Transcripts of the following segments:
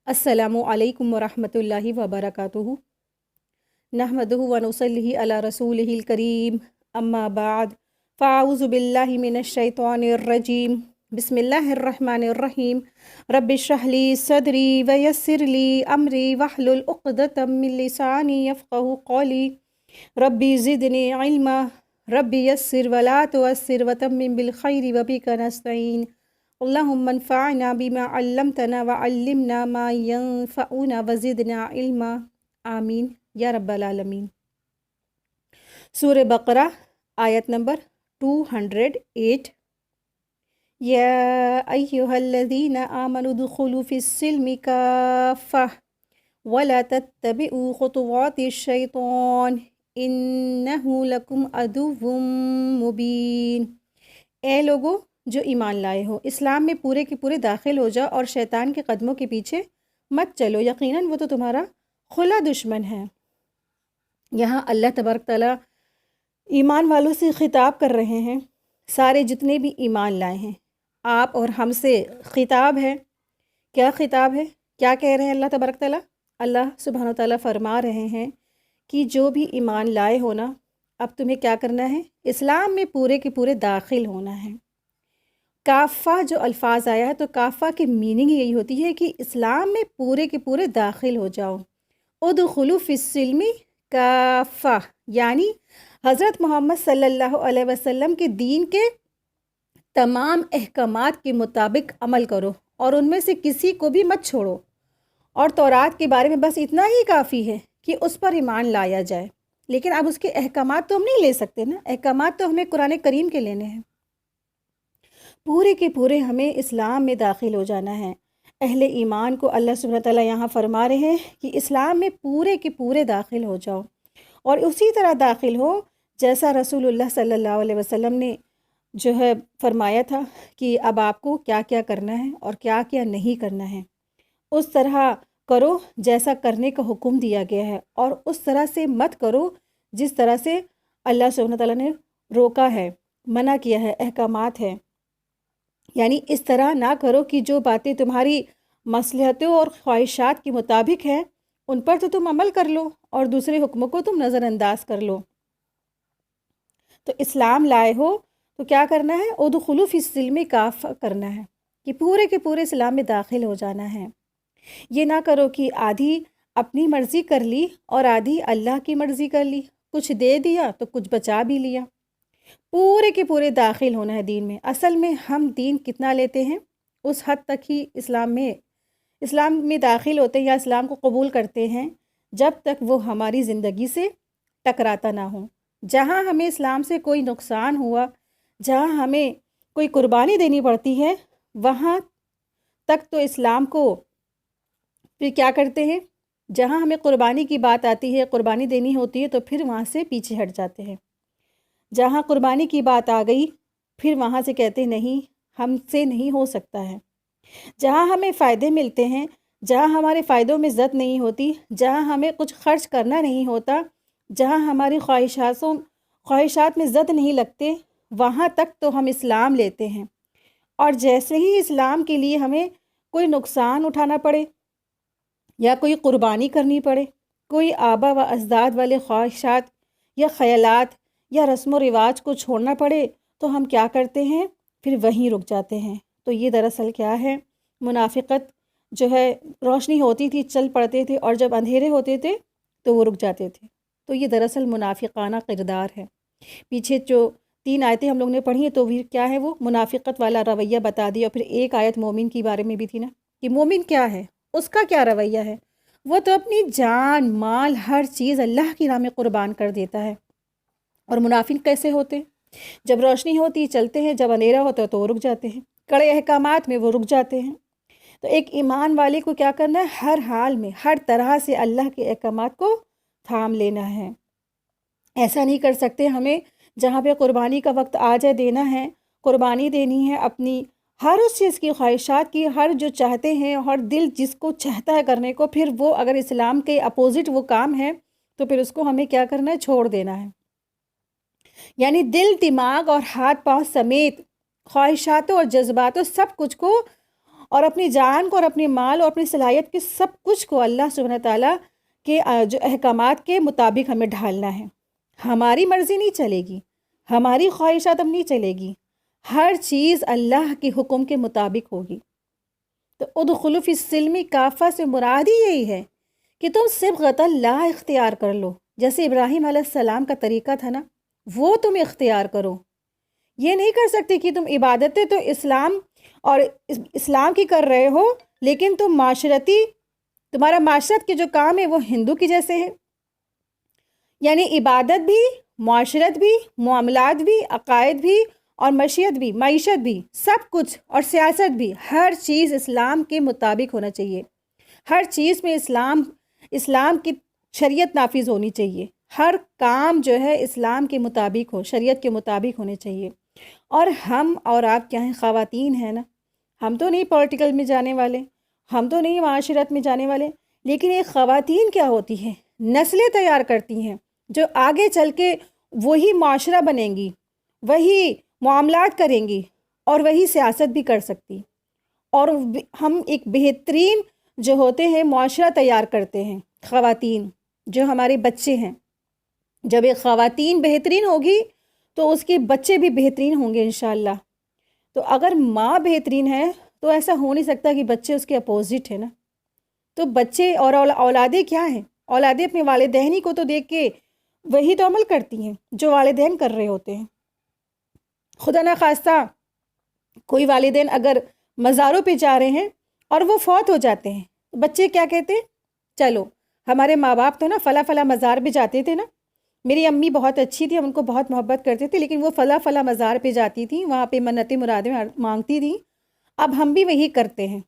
السلام علیکم ورحمۃ اللہ وبرکاتہ۔ نحمدہ و نصلی علی رسولہ الکریم، اما بعد فاعوذ باللہ من الشیطان الرجیم، بسم اللہ الرحمن الرحیم۔ رب اشرح لی صدری ویسر لی امری واحلل عقدۃ من لسانی یفقہوا قولی، ربی زدنی علما، ربی یسر ولا تعسر وتمم بالخیر وبک نستعین، اللہم انفعنا بما علمتنا وعلمنا ما ينفعنا وزدنا علما، آمین یا رب العالمین۔ سورہ بقرہ آیت نمبر 208۔ یا ایہا الذین آمنوا ادخلوا فی السلم کافہ ولا تتبعوا خطوات الشیطان انہ لکم عدو مبین۔ اے لوگو جو ایمان لائے ہو، اسلام میں پورے کے پورے داخل ہو جاؤ اور شیطان کے قدموں کے پیچھے مت چلو، یقیناً وہ تو تمہارا کھلا دشمن ہے۔ یہاں اللہ تبارک تعالیٰ ایمان والوں سے خطاب کر رہے ہیں، سارے جتنے بھی ایمان لائے ہیں، آپ اور ہم سے خطاب ہے۔ کیا خطاب ہے؟ کیا کہہ رہے ہیں اللہ تبارک تعالیٰ؟ اللہ سبحانہ وتعالیٰ فرما رہے ہیں کہ جو بھی ایمان لائے ہو نا، اب تمہیں کیا کرنا ہے؟ اسلام میں پورے کے پورے داخل ہونا ہے۔ کافہ جو الفاظ آیا ہے تو کافہ کی میننگ یہی ہوتی ہے کہ اسلام میں پورے کے پورے داخل ہو جاؤ۔ ادخلوا فی السلم کافہ، یعنی حضرت محمد صلی اللہ علیہ وسلم کے دین کے تمام احکامات کے مطابق عمل کرو اور ان میں سے کسی کو بھی مت چھوڑو۔ اور تورات کے بارے میں بس اتنا ہی کافی ہے کہ اس پر ایمان لایا جائے، لیکن اب اس کے احکامات تو ہم نہیں لے سکتے نا، احکامات تو ہمیں قرآن کریم کے لینے ہیں۔ پورے کے پورے ہمیں اسلام میں داخل ہو جانا ہے۔ اہل ایمان کو اللہ سبحانہ تعالیٰ یہاں فرما رہے ہیں کہ اسلام میں پورے کے پورے داخل ہو جاؤ، اور اسی طرح داخل ہو جیسا رسول اللہ صلی اللہ علیہ وسلم نے جو ہے فرمایا تھا کہ اب آپ کو کیا کیا کرنا ہے اور کیا کیا نہیں کرنا ہے، اس طرح کرو جیسا کرنے کا حکم دیا گیا ہے، اور اس طرح سے مت کرو جس طرح سے اللہ سبحانہ تعالیٰ نے روکا ہے، منع کیا ہے، احکامات ہیں۔ یعنی اس طرح نہ کرو کہ جو باتیں تمہاری مصلحتوں اور خواہشات کے مطابق ہیں ان پر تو تم عمل کر لو اور دوسرے حکموں کو تم نظر انداز کر لو۔ تو اسلام لائے ہو تو کیا کرنا ہے؟ ادخلوا فی السلم کافہ کرنا ہے کہ پورے کے پورے اسلام میں داخل ہو جانا ہے۔ یہ نہ کرو کہ آدھی اپنی مرضی کر لی اور آدھی اللہ کی مرضی کر لی، کچھ دے دیا تو کچھ بچا بھی لیا۔ پورے کے پورے داخل ہونا ہے دین میں۔ اصل میں ہم دین کتنا لیتے ہیں اس حد تک ہی اسلام میں داخل ہوتے ہیں یا اسلام کو قبول کرتے ہیں جب تک وہ ہماری زندگی سے ٹکراتا نہ ہو۔ جہاں ہمیں اسلام سے کوئی نقصان ہوا، جہاں ہمیں کوئی قربانی دینی پڑتی ہے، وہاں تک تو اسلام کو پھر کیا کرتے ہیں؟ جہاں ہمیں قربانی کی بات آتی ہے، قربانی دینی ہوتی ہے تو پھر وہاں سے پیچھے ہٹ جاتے ہیں۔ جہاں قربانی کی بات آ گئی پھر وہاں سے کہتے نہیں، ہم سے نہیں ہو سکتا ہے۔ جہاں ہمیں فائدے ملتے ہیں، جہاں ہمارے فائدوں میں زد نہیں ہوتی، جہاں ہمیں کچھ خرچ کرنا نہیں ہوتا، جہاں ہماری خواہشات میں زد نہیں لگتے، وہاں تک تو ہم اسلام لیتے ہیں۔ اور جیسے ہی اسلام کے لیے ہمیں کوئی نقصان اٹھانا پڑے یا کوئی قربانی کرنی پڑے، کوئی آبا و اجداد والے خواہشات یا خیالات یا رسم و رواج کو چھوڑنا پڑے تو ہم کیا کرتے ہیں؟ پھر وہیں رک جاتے ہیں۔ تو یہ دراصل کیا ہے؟ منافقت جو ہے، روشنی ہوتی تھی چل پڑتے تھے اور جب اندھیرے ہوتے تھے تو وہ رک جاتے تھے۔ تو یہ دراصل منافقانہ کردار ہے۔ پیچھے جو 3 آیتیں ہم لوگ نے پڑھی ہیں تو بھی کیا ہے؟ وہ منافقت والا رویہ بتا دیا، اور پھر ایک آیت مومن کے بارے میں بھی تھی نا کہ مومن کیا ہے، اس کا کیا رویہ ہے۔ وہ تو اپنی جان مال ہر چیز اللہ کی راہ میں قربان کر دیتا ہے۔ اور منافق کیسے ہوتے؟ جب روشنی ہوتی چلتے ہیں، جب اندھیرا ہوتا ہے تو وہ رک جاتے ہیں، کڑے احکامات میں وہ رک جاتے ہیں۔ تو ایک ایمان والے کو کیا کرنا ہے؟ ہر حال میں ہر طرح سے اللہ کے احکامات کو تھام لینا ہے۔ ایسا نہیں کر سکتے ہمیں جہاں پہ قربانی کا وقت آ جائے دینا ہے، قربانی دینی ہے اپنی ہر اس چیز کی، خواہشات کی، ہر جو چاہتے ہیں، ہر دل جس کو چاہتا ہے کرنے کو، پھر وہ اگر اسلام کے اپوزٹ وہ کام ہے تو پھر اس کو ہمیں کیا کرنا ہے؟ چھوڑ دینا ہے۔ یعنی دل، دماغ اور ہاتھ پاؤں سمیت خواہشاتوں اور جذباتوں سب کچھ کو اور اپنی جان کو اور اپنے مال اور اپنی صلاحیت کے سب کچھ کو اللہ سبحانہ تعالیٰ کے جو احکامات کے مطابق ہمیں ڈھالنا ہے۔ ہماری مرضی نہیں چلے گی، ہماری خواہشات اب نہیں چلے گی، ہر چیز اللہ کے حکم کے مطابق ہوگی۔ تو ادخلوا فی السلم کافہ سے مراد ہی یہی ہے کہ تم صبغۃ اللہ اختیار کر لو، جیسے ابراہیم علیہ السلام کا طریقہ تھا نا، وہ تم اختیار کرو۔ یہ نہیں کر سکتے کہ تم عبادتیں تو اسلام اور اسلام کی کر رہے ہو، لیکن تمہارا معاشرت کے جو کام ہے وہ ہندو کی جیسے ہے، یعنی عبادت بھی، معاشرت بھی، معاملات بھی، عقائد بھی اور معیشت بھی، سب کچھ، اور سیاست بھی، ہر چیز اسلام کے مطابق ہونا چاہیے۔ ہر چیز میں اسلام کی شریعت نافذ ہونی چاہیے، ہر کام جو ہے اسلام کے مطابق ہو، شریعت کے مطابق ہونے چاہیے۔ اور ہم اور آپ کیا ہیں، خواتین ہیں نا، ہم تو نہیں پولیٹیکل میں جانے والے، ہم تو نہیں معاشرت میں جانے والے، لیکن یہ خواتین کیا ہوتی ہیں، نسلیں تیار کرتی ہیں جو آگے چل کے وہی معاشرہ بنیں گی، وہی معاملات کریں گی اور وہی سیاست بھی کر سکتی، اور ہم ایک بہترین جو ہوتے ہیں معاشرہ تیار کرتے ہیں خواتین، جو ہمارے بچے ہیں۔ جب ایک خواتین بہترین ہوگی تو اس کے بچے بھی بہترین ہوں گے انشاءاللہ۔ تو اگر ماں بہترین ہے تو ایسا ہو نہیں سکتا کہ بچے اس کے اپوزٹ ہیں نا۔ تو بچے اور اولادیں کیا ہیں، اولادیں اپنے والدین ہی کو تو دیکھ کے وہی تو عمل کرتی ہیں جو والدین کر رہے ہوتے ہیں۔ خدا نخواستہ کوئی والدین اگر مزاروں پہ جا رہے ہیں اور وہ فوت ہو جاتے ہیں، بچے کیا کہتے ہیں، چلو ہمارے ماں باپ تو نا فلاں فلاں مزار پہ جاتے تھے نا، میری امی بہت اچھی تھی، ہم ان کو بہت محبت کرتے تھے، لیکن وہ فلاں فلاں مزار پہ جاتی تھیں، وہاں پہ منتیں مرادیں مانگتی تھیں، اب ہم بھی وہی کرتے ہیں۔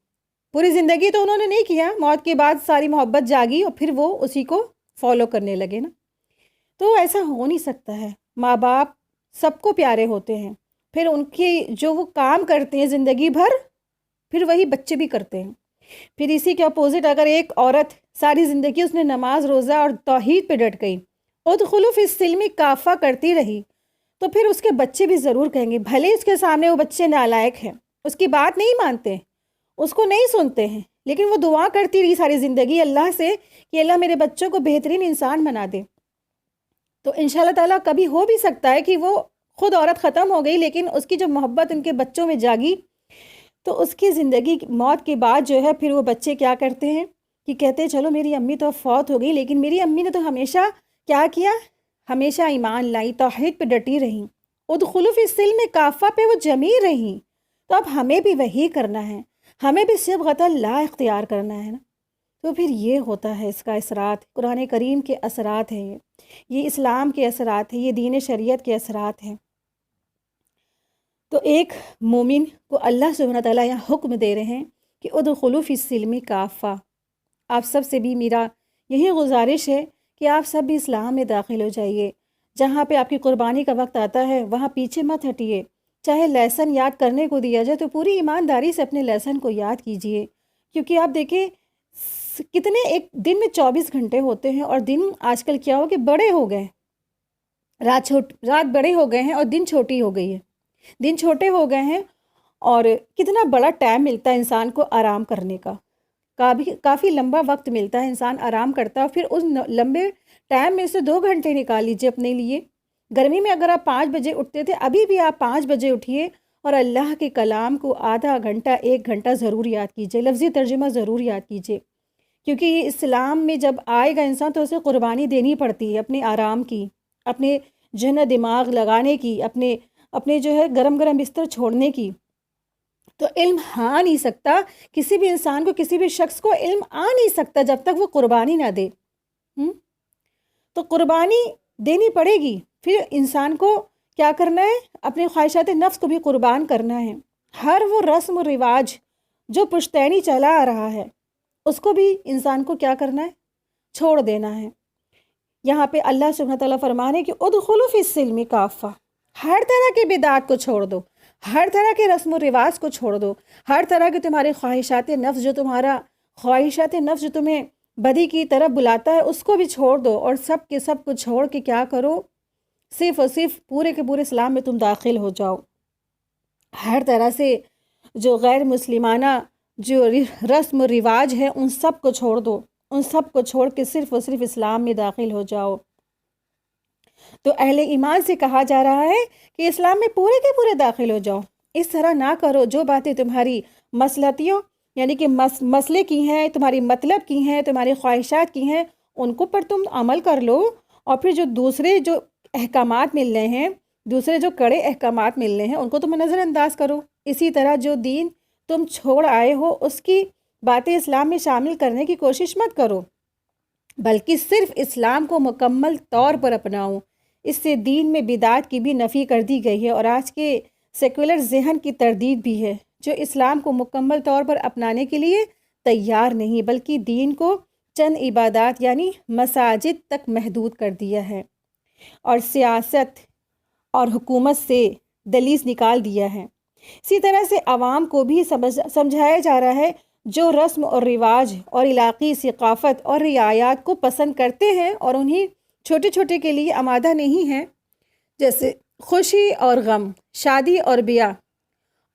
پوری زندگی تو انہوں نے نہیں کیا، موت کے بعد ساری محبت جاگی اور پھر وہ اسی کو فالو کرنے لگے نا۔ تو ایسا ہو نہیں سکتا ہے، ماں باپ سب کو پیارے ہوتے ہیں، پھر ان کی جو وہ کام کرتے ہیں زندگی بھر، پھر وہی بچے بھی کرتے ہیں۔ پھر اسی کے اپوزٹ اگر ایک عورت ساری زندگی اس نے نماز روزہ اور توحید پہ ڈٹ گئی، ادخلوا فی السلم کافہ کرتی رہی، تو پھر اس کے بچے بھی ضرور کہیں گے، بھلے اس کے سامنے وہ بچے نالائق ہیں، اس کی بات نہیں مانتے، اس کو نہیں سنتے ہیں، لیکن وہ دعا کرتی رہی ساری زندگی اللہ سے کہ اللہ میرے بچوں کو بہترین انسان بنا دے۔ تو انشاءاللہ تعالیٰ کبھی ہو بھی سکتا ہے کہ وہ خود عورت ختم ہو گئی، لیکن اس کی جو محبت ان کے بچوں میں جاگی، تو اس کی زندگی موت کے بعد جو ہے پھر وہ بچے کیا کرتے ہیں کہ کہتے ہیں چلو میری امی تو اب فوت ہو گئی، لیکن میری امی نے تو ہمیشہ کیا کیا، ہمیشہ ایمان لائی، توحید پہ ڈٹی رہیں، ادخلوا فی السلم کافہ پہ وہ جمی رہیں۔ تو اب ہمیں بھی وہی کرنا ہے، ہمیں بھی صبغۃ اللہ اختیار کرنا ہے نا۔ تو پھر یہ ہوتا ہے اس کا اثرات، قرآن کریم کے اثرات ہیں، یہ اسلام کے اثرات ہیں، یہ دین شریعت کے اثرات ہیں۔ تو ایک مومن کو اللہ سبحانہ تعالیٰ یہاں حکم دے رہے ہیں کہ ادخلوا فی السلم کافہ۔ آپ سب سے بھی میرا یہی گزارش ہے کہ آپ سب بھی اسلام میں داخل ہو جائیے۔ جہاں پہ آپ کی قربانی کا وقت آتا ہے وہاں پیچھے مت ہٹیے، چاہے لیسن یاد کرنے کو دیا جائے تو پوری ایمانداری سے اپنے لیسن کو یاد کیجیے، کیونکہ آپ دیکھیں کتنے ایک دن میں 24 گھنٹے ہوتے ہیں، اور دن آج کل کیا ہو کہ بڑے ہو گئے، رات بڑے ہو گئے ہیں اور دن چھوٹی ہو گئی ہے، دن چھوٹے ہو گئے ہیں، اور کتنا بڑا ٹائم ملتا ہے انسان کو آرام کرنے کا، کافی لمبا وقت ملتا ہے، انسان آرام کرتا ہے، پھر اس لمبے ٹائم میں سے 2 گھنٹے نکال لیجیے اپنے لیے۔ گرمی میں اگر آپ 5 بجے اٹھتے تھے، ابھی بھی آپ 5 بجے اٹھیے اور اللہ کے کلام کو آدھا گھنٹہ 1 گھنٹہ ضرور یاد کیجیے، لفظی ترجمہ ضرور یاد کیجیے، کیونکہ یہ اسلام میں جب آئے گا انسان تو اسے قربانی دینی پڑتی ہے اپنے آرام کی، اپنے جو ہے نا دماغ لگانے کی، اپنے جو ہے گرم گرم بستر چھوڑنے کی۔ تو علم آ نہیں سکتا کسی بھی انسان کو، کسی بھی شخص کو علم آ نہیں سکتا جب تک وہ قربانی نہ دے۔ تو قربانی دینی پڑے گی، پھر انسان کو کیا کرنا ہے، اپنے خواہشات نفس کو بھی قربان کرنا ہے۔ ہر وہ رسم و رواج جو پشتینی چلا آ رہا ہے اس کو بھی انسان کو کیا کرنا ہے، چھوڑ دینا ہے۔ یہاں پہ اللہ سبحانہ تعالیٰ فرمانے کہ ادخلوا فی السلم کافہ، ہر طرح کی بدعات کو چھوڑ دو، ہر طرح کے رسم و رواج کو چھوڑ دو، ہر طرح کے تمہارے خواہشات نفس جو تمہیں بدی کی طرف بلاتا ہے اس کو بھی چھوڑ دو، اور سب کے سب کو چھوڑ کے کیا کرو، صرف اور صرف پورے کے پورے اسلام میں تم داخل ہو جاؤ۔ ہر طرح سے جو غیر مسلمانہ جو رسم و رواج ہے ان سب کو چھوڑ دو، ان سب کو چھوڑ کے صرف اور صرف اسلام میں داخل ہو جاؤ۔ تو اہل ایمان سے کہا جا رہا ہے کہ اسلام میں پورے کے پورے داخل ہو جاؤ۔ اس طرح نہ کرو، جو باتیں تمہاری مصلحتیوں یعنی کہ مسئلے کی ہیں، تمہاری مطلب کی ہیں، تمہاری خواہشات کی ہیں، ان کو پر تم عمل کر لو، اور پھر جو دوسرے جو احکامات مل رہے ہیں، دوسرے جو کڑے احکامات مل رہے ہیں، ان کو تم نظر انداز کرو۔ اسی طرح جو دین تم چھوڑ آئے ہو اس کی باتیں اسلام میں شامل کرنے کی کوشش مت کرو، بلکہ صرف اسلام کو مکمل طور پر اپناؤ۔ اس سے دین میں بدعات کی بھی نفی کر دی گئی ہے، اور آج کے سیکولر ذہن کی تردید بھی ہے جو اسلام کو مکمل طور پر اپنانے کے لیے تیار نہیں، بلکہ دین کو چند عبادات یعنی مساجد تک محدود کر دیا ہے، اور سیاست اور حکومت سے دلیز نکال دیا ہے۔ اسی طرح سے عوام کو بھی سمجھایا جا رہا ہے جو رسم اور رواج اور علاقی ثقافت اور رعایات کو پسند کرتے ہیں اور انہیں چھوٹے چھوٹے کے لیے آمادہ نہیں ہیں، جیسے خوشی اور غم، شادی اور بیاہ،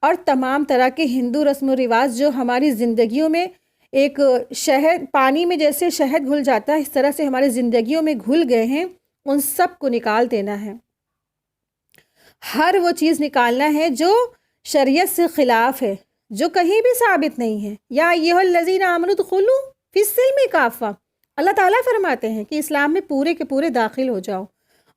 اور تمام طرح کے ہندو رسم و رواج جو ہماری زندگیوں میں ایک شہد پانی میں جیسے شہد گھل جاتا ہے، اس طرح سے ہماری زندگیوں میں گھل گئے ہیں، ان سب کو نکال دینا ہے۔ ہر وہ چیز نکالنا ہے جو شریعت سے خلاف ہے، جو کہیں بھی ثابت نہیں ہے۔ یا ایھا الذین آمنوا ادخلوا فی السلم کافہ، اللہ تعالیٰ فرماتے ہیں کہ اسلام میں پورے کے پورے داخل ہو جاؤ،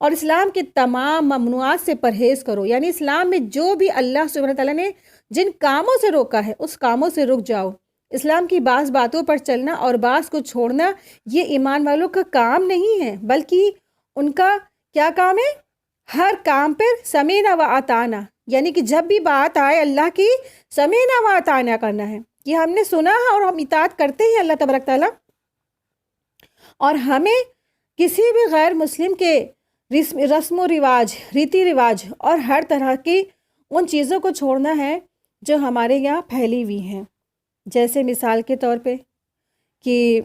اور اسلام کے تمام ممنوعات سے پرہیز کرو، یعنی اسلام میں جو بھی اللہ سبحانہ تعالیٰ نے جن کاموں سے روکا ہے اس کاموں سے رک جاؤ۔ اسلام کی بعض باتوں پر چلنا اور بعض کو چھوڑنا یہ ایمان والوں کا کام نہیں ہے، بلکہ ان کا کیا کام ہے؟ ہر کام پر سمینا و اطعنا، یعنی کہ جب بھی بات آئے اللہ کی، سمینا و اطعنا کرنا ہے کہ ہم نے سنا ہے اور ہم اطاعت کرتے ہیں اللہ تبارک تعالیٰ، اور ہمیں کسی بھی غیر مسلم کے رسم و رواج، ریتی رواج اور ہر طرح کی ان چیزوں کو چھوڑنا ہے جو ہمارے یہاں پھیلی ہوئی ہیں۔ جیسے مثال کے طور پہ کہ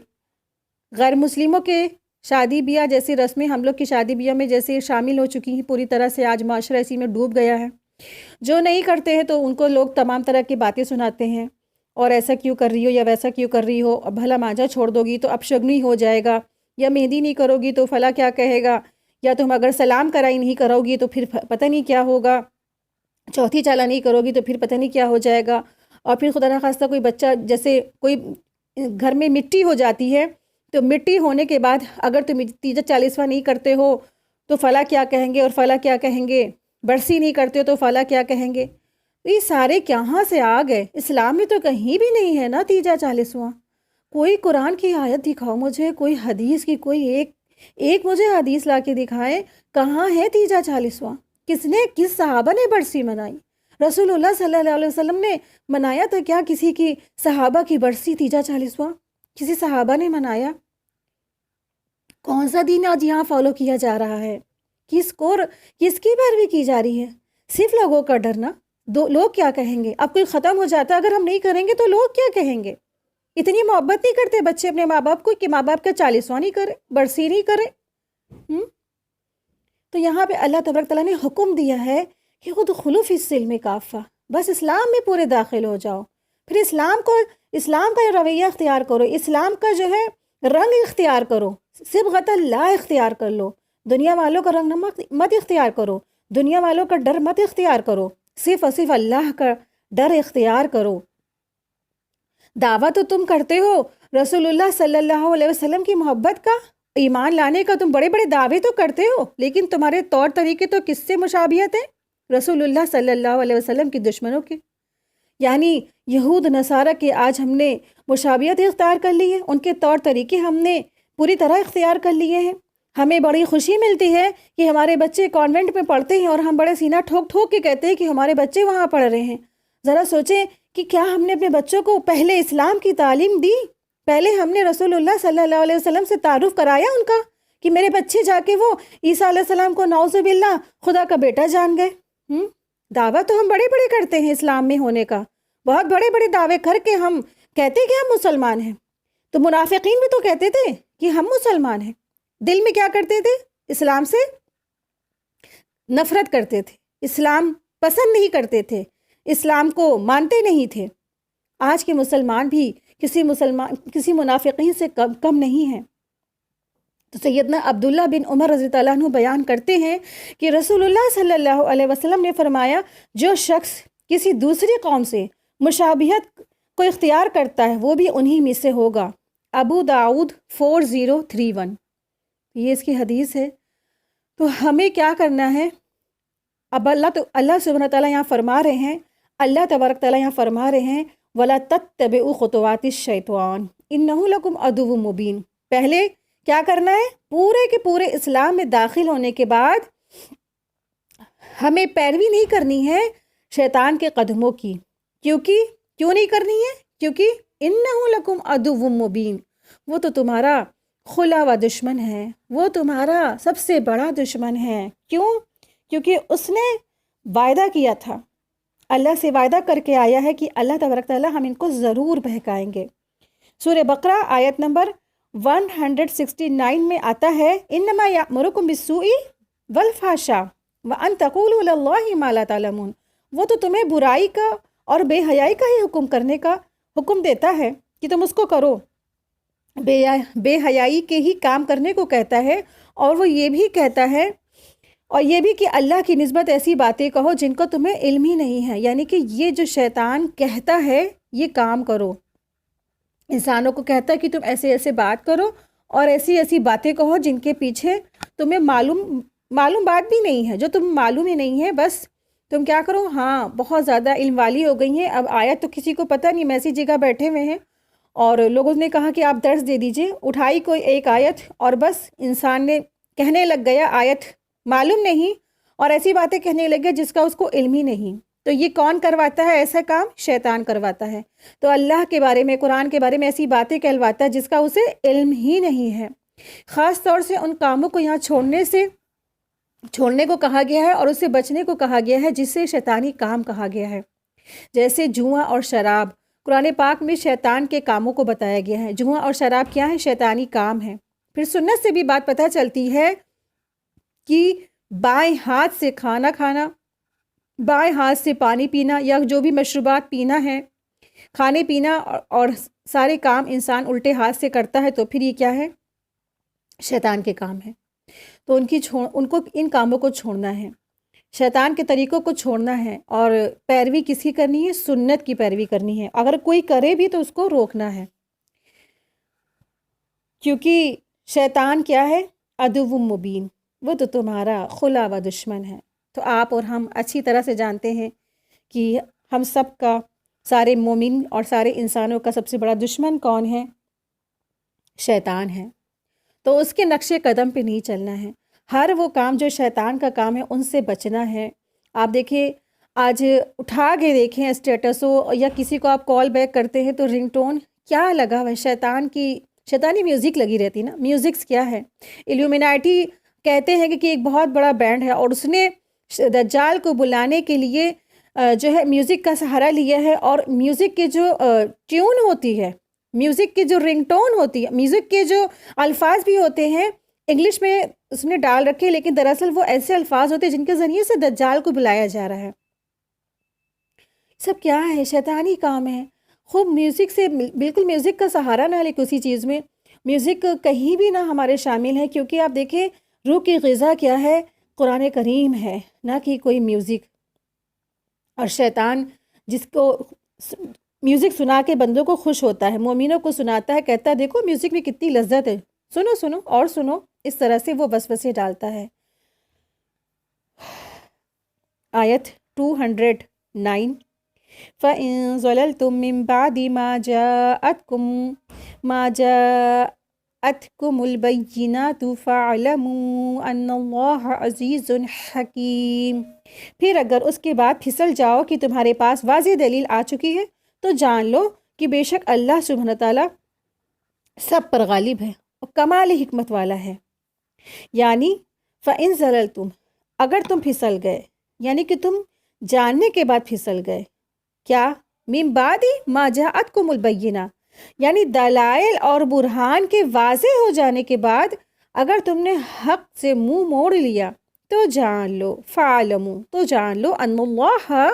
غیر مسلموں کے شادی بیاہ جیسی رسمیں ہم لوگ کی شادی بیاہ میں جیسے شامل ہو چکی ہیں پوری طرح سے، آج معاشرہ اسی میں ڈوب گیا ہے۔ جو نہیں کرتے ہیں تو ان کو لوگ تمام طرح کی باتیں سناتے ہیں، اور ایسا کیوں کر رہی ہو یا ویسا کیوں کر رہی ہو، بھلا مانجا چھوڑ دو گی تو اپشگنی ہو جائے گا، یا مہندی نہیں کرو گی تو فلاں کیا کہے گا، یا تم اگر سلام کرائی نہیں کرو گی تو پھر پتہ نہیں کیا ہوگا، چوتھی چالا نہیں کرو گی تو پھر پتہ نہیں کیا ہو جائے گا۔ اور پھر خدا نخواستہ کوئی بچہ جیسے کوئی گھر میں مٹی ہو جاتی ہے تو مٹی ہونے کے بعد اگر تم تیجا 40واں نہیں کرتے ہو تو فلاں کیا کہیں گے اور فلاں کیا کہیں گے، برسی نہیں کرتے ہو تو فلاں کیا کہیں گے۔ یہ سارے کہاں سے آ گئے؟ اسلام میں تو کہیں بھی نہیں ہے نا تیجا 40واں۔ کوئی قرآن کی آیت دکھاؤ مجھے، کوئی حدیث کی، کوئی ایک مجھے حدیث لا کے دکھائے کہاں ہے تیجا 40واں؟ کس صحابہ نے برسی منائی؟ رسول اللہ صلی اللہ علیہ وسلم نے منایا تھا کیا کسی کی صحابہ کی برسی تیجا 40واں؟ کسی صحابہ نے منایا؟ کون سا دین آج یہاں فالو کیا جا رہا ہے؟ کس کی پیروی کی جا رہی ہے؟ صرف لوگوں کا ڈرنا، لوگ کیا کہیں گے؟ اب کوئی ختم ہو جاتا اگر ہم نہیں کریں گے تو لوگ کیا کہیں گے؟ اتنی محبت نہیں کرتے بچے اپنے ماں باپ کو کہ ماں باپ کا 40واں نہیں کرے، برسی نہیں کرے۔ تو یہاں پہ اللہ تبارک تعالیٰ نے حکم دیا ہے کہ ادخلوا فی السلم کافہ، بس اسلام میں پورے داخل ہو جاؤ۔ پھر اسلام کا رویہ اختیار کرو، اسلام کا جو ہے رنگ اختیار کرو، صبغۃ اللہ اختیار کر لو۔ دنیا والوں کا رنگ مت اختیار کرو، دنیا والوں کا ڈر مت اختیار کرو، صرف اور صرف اللہ کا ڈر اختیار کرو۔ دعویٰ تو تم کرتے ہو رسول اللہ صلی اللہ علیہ وسلم کی محبت کا، ایمان لانے کا، تم بڑے بڑے دعوے تو کرتے ہو، لیکن تمہارے طور طریقے تو کس سے مشابہت ہیں؟ رسول اللہ صلی اللہ علیہ وسلم کی دشمنوں کے، یعنی یہود نصارہ کے آج ہم نے مشابہت اختیار کر لی ہے، ان کے طور طریقے ہم نے پوری طرح اختیار کر لیے ہیں۔ ہمیں بڑی خوشی ملتی ہے کہ ہمارے بچے کانوینٹ میں پڑھتے ہیں اور ہم بڑے سینہ ٹھوک ٹھوک کے کہتے ہیں کہ ہمارے بچے وہاں پڑھ رہے ہیں۔ ذرا سوچیں کہ کیا ہم نے اپنے بچوں کو پہلے اسلام کی تعلیم دی؟ پہلے ہم نے رسول اللہ صلی اللہ علیہ وسلم سے تعارف کرایا ان کا کہ میرے بچے جا کے وہ عیسیٰ علیہ السلام کو نعوذ باللہ خدا کا بیٹا جان گئے؟ دعویٰ تو ہم بڑے بڑے کرتے ہیں اسلام میں ہونے کا، بہت بڑے بڑے دعوے کر کے ہم کہتے کہ ہم مسلمان ہیں۔ تو منافقین بھی تو کہتے تھے کہ ہم مسلمان ہیں، دل میں کیا کرتے تھے؟ اسلام سے نفرت کرتے تھے، اسلام پسند نہیں کرتے تھے، اسلام کو مانتے نہیں تھے۔ آج کے مسلمان بھی کسی منافقین سے کم نہیں ہیں۔ تو سیدنا عبداللہ بن عمر رضی اللہ عنہ بیان کرتے ہیں کہ رسول اللہ صلی اللہ علیہ وسلم نے فرمایا، جو شخص کسی دوسری قوم سے مشابہت کو اختیار کرتا ہے وہ بھی انہی میں سے ہوگا۔ ابو داؤد 4031، یہ اس کی حدیث ہے۔ تو ہمیں کیا کرنا ہے؟ اب اللہ سبحانہ تعالیٰ یہاں فرما رہے ہیں، اللہ تبارک تعالیٰ یہاں فرما رہے ہیں وَلَا تَتَّبِعُوا خُطُوَاتِ الشَّيْطَانِ إِنَّهُ لَكُمْ عَدُوٌّ مُبِينٌ۔ پہلے کیا کرنا ہے؟ پورے کے پورے اسلام میں داخل ہونے کے بعد ہمیں پیروی نہیں کرنی ہے شیطان کے قدموں کی۔ کیوں نہیں کرنی ہے؟ کیونکہ إِنَّهُ لَكُمْ عَدُوٌّ مُبِينٌ، وہ تو تمہارا کھلا ہوا دشمن ہے، وہ تمہارا سب سے بڑا دشمن ہے۔ کیوں؟ کیونکہ اس نے وعدہ کیا تھا، اللہ سے وعدہ کر کے آیا ہے کہ اللہ تبارک تعالیٰ ہم ان کو ضرور بہکائیں گے۔ سورہ بقرہ آیت نمبر 169 میں آتا ہے، انما یأمرکم بالسوء والفحشاء وان تقولوا علی اللہ ما لا تعلمون، وہ تو تمہیں برائی کا اور بے حیائی کا ہی حکم کرنے کا حکم دیتا ہے کہ تم اس کو کرو، بے حیائی کے ہی کام کرنے کو کہتا ہے، اور وہ یہ بھی کہتا ہے اور یہ بھی کہ اللہ کی نسبت ایسی باتیں کہو جن کو تمہیں علم ہی نہیں ہے۔ یعنی کہ یہ جو شیطان کہتا ہے یہ کام کرو، انسانوں کو کہتا ہے کہ تم ایسے ایسے بات کرو اور ایسی ایسی باتیں کہو جن کے پیچھے تمہیں معلوم بات بھی نہیں ہے، جو تم معلوم ہی نہیں ہے، بس تم کیا کرو، ہاں بہت زیادہ علم والی ہو گئی ہیں، اب آیت تو کسی کو پتہ نہیں، میں ایسی جگہ بیٹھے ہوئے ہیں اور لوگوں نے کہا کہ آپ درس دے دیجئے، اٹھائی کوئی ایک آیت اور بس انسان نے کہنے لگ گیا آیت معلوم نہیں اور ایسی باتیں کہنے لگ گیا جس کا اس کو علم ہی نہیں۔ تو یہ کون کرواتا ہے ایسا کام؟ شیطان کرواتا ہے۔ تو اللہ کے بارے میں، قرآن کے بارے میں ایسی باتیں کہلواتا ہے جس کا اسے علم ہی نہیں ہے۔ خاص طور سے ان کاموں کو یہاں چھوڑنے کو کہا گیا ہے اور اس سے بچنے کو کہا گیا ہے جس سے شیطانی کام کہا گیا ہے، جیسے جوا اور شراب۔ قرآن پاک میں شیطان کے کاموں کو بتایا گیا ہے۔ جوا اور شراب کیا ہے؟ شیطانی کام ہے۔ پھر سنت سے بھی بات پتہ چلتی ہے کہ بائیں ہاتھ سے کھانا کھانا، بائیں ہاتھ سے پانی پینا یا جو بھی مشروبات پینا ہے، کھانے پینا اور سارے کام انسان الٹے ہاتھ سے کرتا ہے، تو پھر یہ کیا ہے؟ شیطان کے کام ہے۔ تو ان کو ان کاموں کو چھوڑنا ہے، شیطان کے طریقوں کو چھوڑنا ہے، اور پیروی کس کی کرنی ہے؟ سنت کی پیروی کرنی ہے۔ اگر کوئی کرے بھی تو اس کو روکنا ہے، کیونکہ شیطان کیا ہے؟ عدو مبین، وہ تو تمہارا کھلا ہوا دشمن ہے۔ تو آپ اور ہم اچھی طرح سے جانتے ہیں کہ ہم سب کا، سارے مومن اور سارے انسانوں کا سب سے بڑا دشمن کون ہے؟ شیطان ہے۔ تو اس کے نقش قدم پہ نہیں چلنا ہے، ہر وہ کام جو شیطان کا کام ہے ان سے بچنا ہے۔ آپ دیکھیں، آج اٹھا کے دیکھیں اسٹیٹس ہو یا کسی کو آپ کال بیک کرتے ہیں تو رنگ ٹون کیا لگا ہوا ہے؟ شیطانی میوزک لگی رہتی نا۔ میوزکس کیا ہے؟ ایلومیناٹی کہتے ہیں کہ ایک بہت بڑا بینڈ ہے اور اس نے دجال کو بلانے کے لیے جو ہے میوزک کا سہارا لیا ہے، اور میوزک کے جو ٹیون ہوتی ہے، میوزک کے جو رنگ ٹون ہوتی ہے، میوزک کے جو الفاظ بھی ہوتے ہیں انگلش میں اس نے ڈال رکھے، لیکن دراصل وہ ایسے الفاظ ہوتے ہیں جن کے ذریعے سے دجال کو بلایا جا رہا ہے۔ سب کیا ہے؟ شیطانی کام ہے۔ خوب میوزک سے، بالکل میوزک کا سہارا نہ لے کسی چیز میں، میوزک کہیں بھی نہ ہمارے شامل ہے، کیونکہ آپ دیکھیں روح کی غذا کیا ہے؟ قرآن کریم ہے، نہ کہ کوئی میوزک۔ اور شیطان جس کو میوزک سنا کے بندوں کو خوش ہوتا ہے، مومنوں کو سناتا ہے، کہتا ہے دیکھو میوزک میں کتنی لذت ہے، سنو سنو اور سنو، اس طرح سے وہ وسوسے ڈالتا ہے۔ آیت 209، فَإِن ضَلَلْتُم مِّن بَعْدِ مَا جَاءَتْكُمُ الْبَيِّنَاتُ فَاعْلَمُوا أَنَّ اللَّهَ عَزِيزٌ حَكِيمٌ، پھر اگر اس کے بعد پھسل جاؤ کہ تمہارے پاس واضح دلیل آ چکی ہے تو جان لو کہ بے شک اللہ سبحانہ تعالیٰ سب پر غالب ہے اور کمال حکمت والا ہے۔ یعنی فَإِن ضَلَلْتُم، اگر تم پھسل گئے، یعنی کہ تم جاننے کے بعد پھسل گئے، کیا؟ من بعد ما جاءتکم البینہ، یعنی دلائل اور برہان کے واضح ہو جانے کے بعد اگر تم نے حق سے منہ موڑ لیا تو جان لو، فعلمو، تو جان لو، ان اللہ،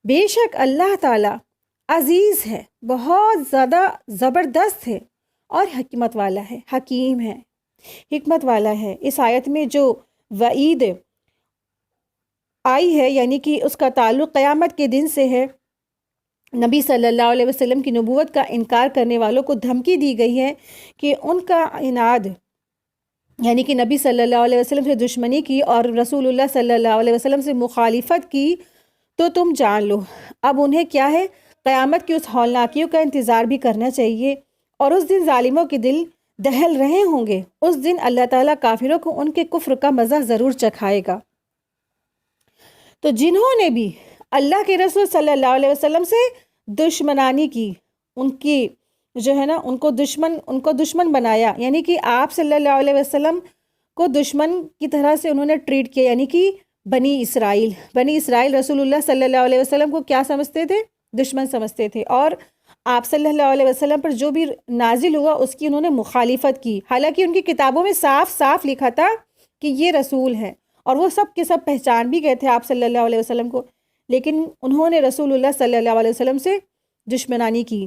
بے شک اللہ تعالیٰ، عزیز ہے، بہت زیادہ زبردست ہے اور حکمت والا ہے، حکیم ہے، حکمت والا ہے۔ اس آیت میں جو وعید آئی ہے یعنی کہ اس کا تعلق قیامت کے دن سے ہے۔ نبی صلی اللہ علیہ وسلم کی نبوت کا انکار کرنے والوں کو دھمکی دی گئی ہے کہ ان کا عناد یعنی کہ نبی صلی اللہ علیہ وسلم سے دشمنی کی اور رسول اللہ صلی اللہ علیہ وسلم سے مخالفت کی تو تم جان لو اب انہیں کیا ہے، قیامت کی اس ہولناکیوں کا انتظار بھی کرنا چاہیے، اور اس دن ظالموں کے دل دہل رہے ہوں گے۔ اس دن اللہ تعالیٰ کافروں کو ان کے کفر کا مزہ ضرور چکھائے گا۔ تو جنہوں نے بھی اللہ کے رسول صلی اللہ علیہ وسلم سے دشمنانی کی، ان کی جو ہے نا ان کو دشمن بنایا، یعنی کہ آپ صلی اللہ علیہ وسلم کو دشمن کی طرح سے انہوں نے ٹریٹ کیا، یعنی کہ بنی اسرائیل رسول اللہ صلی اللہ علیہ وسلم کو کیا سمجھتے تھے؟ دشمن سمجھتے تھے، اور آپ صلی اللہ علیہ وسلم پر جو بھی نازل ہوا اس کی انہوں نے مخالفت کی، حالانکہ ان کی کتابوں میں صاف صاف لکھا تھا کہ یہ رسول ہے، اور وہ سب کے سب پہچان بھی گئے تھے آپ صلی اللہ علیہ وسلم کو، لیکن انہوں نے رسول اللہ صلی اللہ علیہ وسلم سے دشمنانی کی،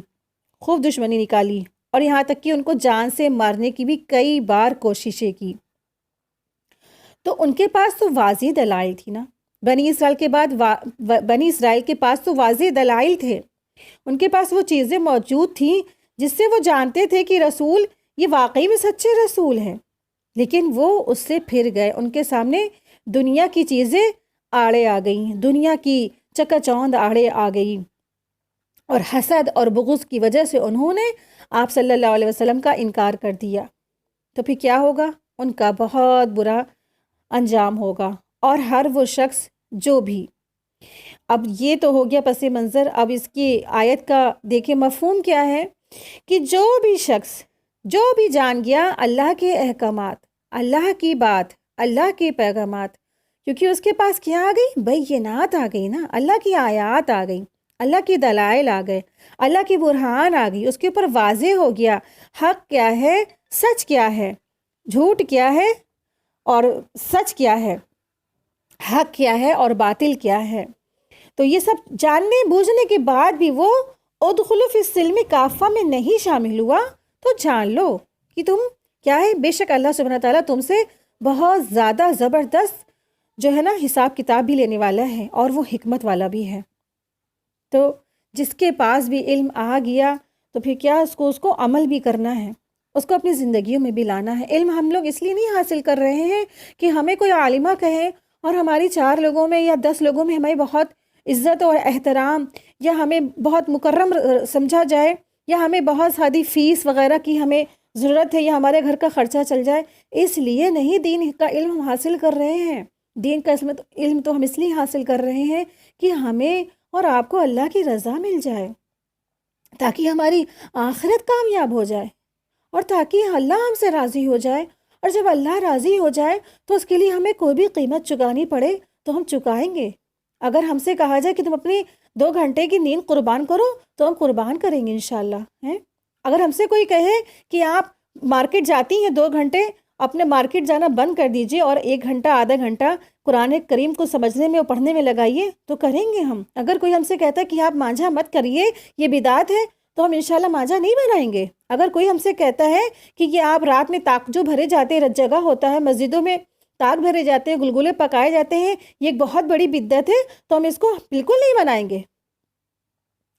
خوب دشمنی نکالی، اور یہاں تک کہ ان کو جان سے مارنے کی بھی کئی بار کوششیں کی۔ تو ان کے پاس تو واضح دلائل تھی نا، بنی اسرائیل کے پاس تو واضح دلائل تھے، ان کے پاس وہ چیزیں موجود تھیں جس سے وہ جانتے تھے کہ رسول یہ واقعی میں سچے رسول ہیں، لیکن وہ اس سے پھر گئے، ان کے سامنے دنیا کی چیزیں آڑے آ گئیں، دنیا کی چکا چوند آڑے آ گئی، اور حسد اور بغض کی وجہ سے انہوں نے آپ صلی اللہ علیہ وسلم کا انکار کر دیا، تو پھر کیا ہوگا؟ ان کا بہت برا انجام ہوگا۔ اور ہر وہ شخص جو بھی، اب یہ تو ہو گیا پس منظر، اب اس کی آیت کا دیکھیں مفہوم کیا ہے کہ جو بھی شخص جو بھی جان گیا اللہ کے احکامات، اللہ کی بات، اللہ کے پیغامات، کیونکہ اس کے پاس کیا آ گئی؟ بینات آ گئی نا، اللہ کی آیات آ گئی، اللہ کی دلائل آ گئے، اللہ کی برہان آ گئی، اس کے اوپر واضح ہو گیا حق کیا ہے، سچ کیا ہے، جھوٹ کیا ہے اور سچ کیا ہے، حق کیا ہے اور باطل کیا ہے۔ تو یہ سب جاننے بوجھنے کے بعد بھی وہ ادخلوا فی السلم کافہ میں نہیں شامل ہوا، تو جان لو کہ تم کیا ہے، بے شک اللہ سبحانہ تعالیٰ تم سے بہت زیادہ زبردست جو ہے نا حساب کتاب بھی لینے والا ہے، اور وہ حکمت والا بھی ہے۔ تو جس کے پاس بھی علم آ گیا تو پھر کیا اس کو عمل بھی کرنا ہے، اس کو اپنی زندگیوں میں بھی لانا ہے۔ علم ہم لوگ اس لیے نہیں حاصل کر رہے ہیں کہ ہمیں کوئی عالمہ کہے اور ہماری 4 لوگوں میں یا 10 لوگوں میں ہمیں بہت عزت اور احترام، یا ہمیں بہت مکرم سمجھا جائے، یا ہمیں بہت سادی فیس وغیرہ کی ہمیں ضرورت ہے، یا ہمارے گھر کا خرچہ چل جائے، اس لیے نہیں دین کا علم ہم حاصل کر رہے ہیں۔ دین کا علم تو ہم اس لیے حاصل کر رہے ہیں کہ ہمیں اور آپ کو اللہ کی رضا مل جائے، تاکہ ہماری آخرت کامیاب ہو جائے، اور تاکہ اللہ ہم سے راضی ہو جائے، اور جب اللہ راضی ہو جائے تو اس کے لیے ہمیں کوئی بھی قیمت چکانی پڑے تو ہم چکائیں گے۔ اگر ہم سے کہا جائے کہ تم اپنی 2 گھنٹے کی نیند قربان کرو تو ہم قربان کریں گے انشاءاللہ۔ اگر ہم سے کوئی کہے کہ آپ مارکیٹ جاتی ہیں 2 گھنٹے، اپنے مارکیٹ جانا بند کر دیجئے اور 1 گھنٹہ آدھا گھنٹہ قرآن کریم کو سمجھنے میں اور پڑھنے میں لگائیے، تو کریں گے ہم۔ اگر کوئی ہم سے کہتا ہے کہ آپ مانجھا مت کریے، یہ بدعت ہے، تو ہم انشاءاللہ مانجھا نہیں بنائیں گے۔ اگر کوئی ہم سے کہتا ہے کہ یہ آپ رات میں تاک جو بھرے جاتے ہیں، جگہ ہوتا ہے مسجدوں میں تاک بھرے جاتے ہیں، گلگلے پکائے جاتے ہیں، یہ ایک بہت بڑی بدعت ہے، تو ہم اس کو بالکل نہیں بنائیں گے۔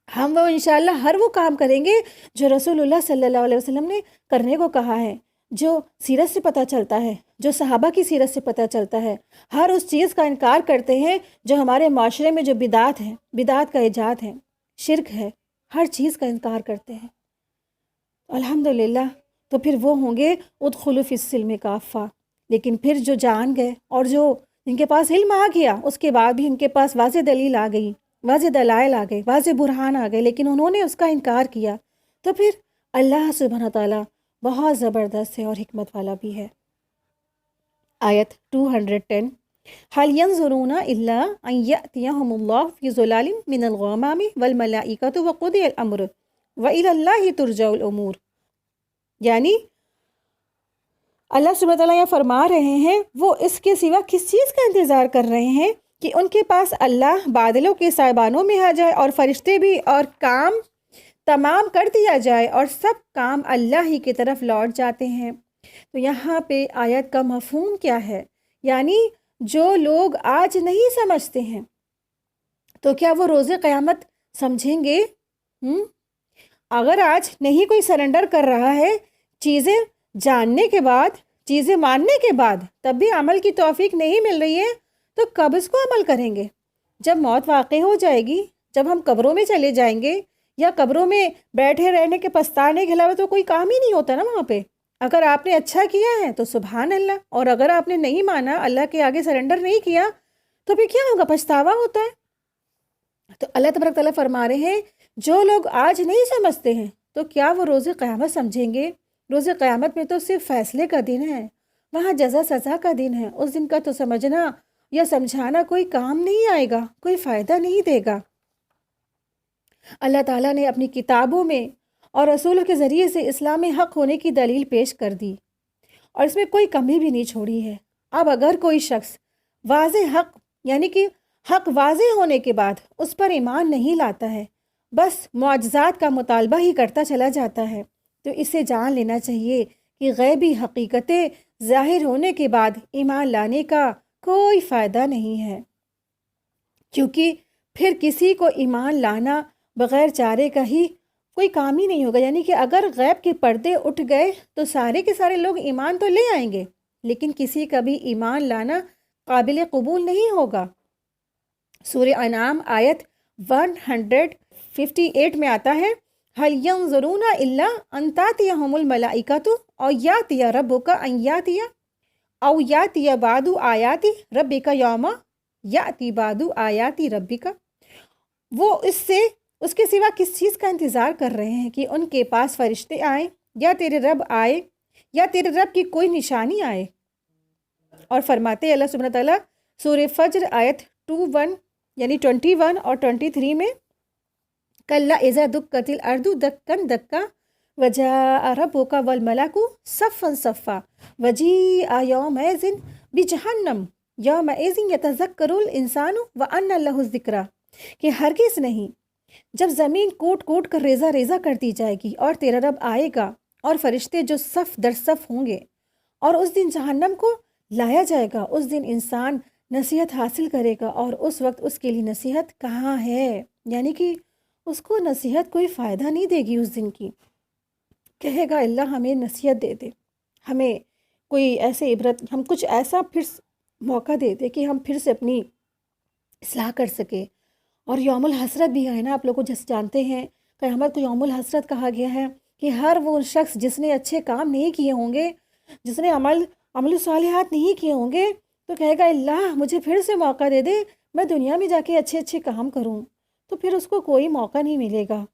ہم وہ انشاءاللہ ہر وہ کام کریں گے جو رسول اللہ صلی اللہ علیہ وسلم نے کرنے کو کہا ہے، جو سیرت سے پتہ چلتا ہے، جو صحابہ کی سیرت سے پتہ چلتا ہے۔ ہر اس چیز کا انکار کرتے ہیں جو ہمارے معاشرے میں جو بدعت ہے، بدعت کا ایجاد ہے، شرک ہے، ہر چیز کا انکار کرتے ہیں۔ الحمدللہ، تو پھر وہ ہوں گے ادخلوا فی السلم کافہ۔ لیکن پھر جو جان گئے اور جو جن کے پاس علم آ گیا، اس کے بعد بھی ان کے پاس واضح دلیل آ گئی، واضح دلائل آ گئے، واضح برہان آ گئے، لیکن انہوں نے اس کا انکار کیا، تو پھر اللہ سبحانہ تعالیٰ بہت زبردست ہے اور حکمت والا بھی ہے۔ آیت 210، هل ينظرون الا ان يأتيهم الله في ظلال من الغمام والملائكة وقضي الامر وإلى الله ترجع الامور، یعنی اللہ سبحانہ تعالیٰ یہ فرما رہے ہیں وہ اس کے سوا کس چیز کا انتظار کر رہے ہیں کہ ان کے پاس اللہ بادلوں کے سائبانوں میں آ جائے اور فرشتے بھی، اور کام تمام کر دیا جائے اور سب کام اللہ ہی کی طرف لوٹ جاتے ہیں۔ تو یہاں پہ آیت کا مفہوم کیا ہے؟ یعنی جو لوگ آج نہیں سمجھتے ہیں تو کیا وہ روز قیامت سمجھیں گے؟ اگر آج نہیں کوئی سرنڈر کر رہا ہے، چیزیں جاننے کے بعد، چیزیں ماننے کے بعد، تب بھی عمل کی توفیق نہیں مل رہی ہے، تو کب اس کو عمل کریں گے؟ جب موت واقع ہو جائے گی، جب ہم قبروں میں چلے جائیں گے، یا قبروں میں بیٹھے رہنے کے پچھتانے کے علاوہ تو کوئی کام ہی نہیں ہوتا نا وہاں پہ۔ اگر آپ نے اچھا کیا ہے تو سبحان اللہ، اور اگر آپ نے نہیں مانا، اللہ کے آگے سرنڈر نہیں کیا، تو پھر کیا ہوگا؟ پچھتاوا ہوتا ہے۔ تو اللہ تبارک تعالیٰ فرما رہے ہیں جو لوگ آج نہیں سمجھتے ہیں تو کیا وہ روز قیامت سمجھیں گے؟ روز قیامت میں تو صرف فیصلے کا دن ہے، وہاں جزا سزا کا دن ہے۔ اس دن کا تو سمجھنا یا سمجھانا کوئی کام نہیں آئے گا، کوئی فائدہ نہیں دے گا۔ اللہ تعالیٰ نے اپنی کتابوں میں اور رسولوں کے ذریعے سے اسلام حق ہونے کی دلیل پیش کر دی، اور اس میں کوئی کمی بھی نہیں چھوڑی ہے۔ اب اگر کوئی شخص واضح حق، یعنی کہ حق واضح ہونے کے بعد اس پر ایمان نہیں لاتا ہے، بس معجزات کا مطالبہ ہی کرتا چلا جاتا ہے، تو اسے جان لینا چاہیے کہ غیبی حقیقتیں ظاہر ہونے کے بعد ایمان لانے کا کوئی فائدہ نہیں ہے، کیونکہ پھر کسی کو ایمان لانا بغیر چارے کا ہی کوئی کام ہی نہیں ہوگا۔ یعنی کہ اگر غیب کے پردے اٹھ گئے تو سارے کے سارے لوگ ایمان تو لے آئیں گے، لیکن کسی کا بھی ایمان لانا قابل قبول نہیں ہوگا۔ سورہ انعام آیت 158 میں آتا ہے، هَلْ يَنظُرُونَ إِلَّا أَن تَأْتِيَهُمُ الْمَلَائِكَةُ أَوْ يَأْتِيَ رَبُّكَ أَن يَأْتِيَ أَوْ يَأْتِيَ بَعْضُ آيَاتِ رَبِّكَ يَوْمَ يَأْتِي بَعْضُ آيَاتِ رَبِّكَ۔ وہ اس کے سوا کس چیز کا انتظار کر رہے ہیں کہ ان کے پاس فرشتے آئیں، یا تیرے رب آئے، یا تیرے رب کی کوئی نشانی آئے۔ اور فرماتے اللہ سبحانہ تعالیٰ سورہ فجر آیت 21 اور 23 میں، کَلَّا اِذَا دُکَّتِ الْأَرْضُ دَکًّا دَکًّا وَجَاءَ رَبُّكَ وَالْمَلَكُ صَفًّا صَفًّا وَجِيءَ يَوْمَئِذٍ بِجَہَنَّمَ يَوْمَئِذٍ يَتَذَكَّرُ الْإِنسَانُ وَأَنَّى لَهُ الذِّكْرَىٰ، کہ ہرگز نہیں، جب زمین کوٹ کوٹ کر ریزہ ریزہ کر دی جائے گی اور تیرا رب آئے گا اور فرشتے جو صف در صف ہوں گے، اور اس دن جہنم کو لایا جائے گا، اس دن انسان نصیحت حاصل کرے گا، اور اس وقت اس کے لیے نصیحت کہاں ہے؟ یعنی کہ اس کو نصیحت کوئی فائدہ نہیں دے گی اس دن کی۔ کہے گا اللہ ہمیں نصیحت دے دے، ہمیں کوئی ایسے عبرت، ہم کچھ ایسا پھر موقع دے دے کہ ہم پھر سے اپنی اصلاح کر سکے۔ اور یوم الحسرت بھی ہے نا، آپ لوگوں جیسے جانتے ہیں قیامت کو یوم الحسرت کہا گیا ہے، کہ ہر وہ شخص جس نے اچھے کام نہیں کیے ہوں گے، جس نے عمل صالحات نہیں کیے ہوں گے، تو کہے گا اللہ مجھے پھر سے موقع دے دے، میں دنیا میں جا کے اچھے اچھے کام کروں، تو پھر اس کو کوئی موقع نہیں ملے گا۔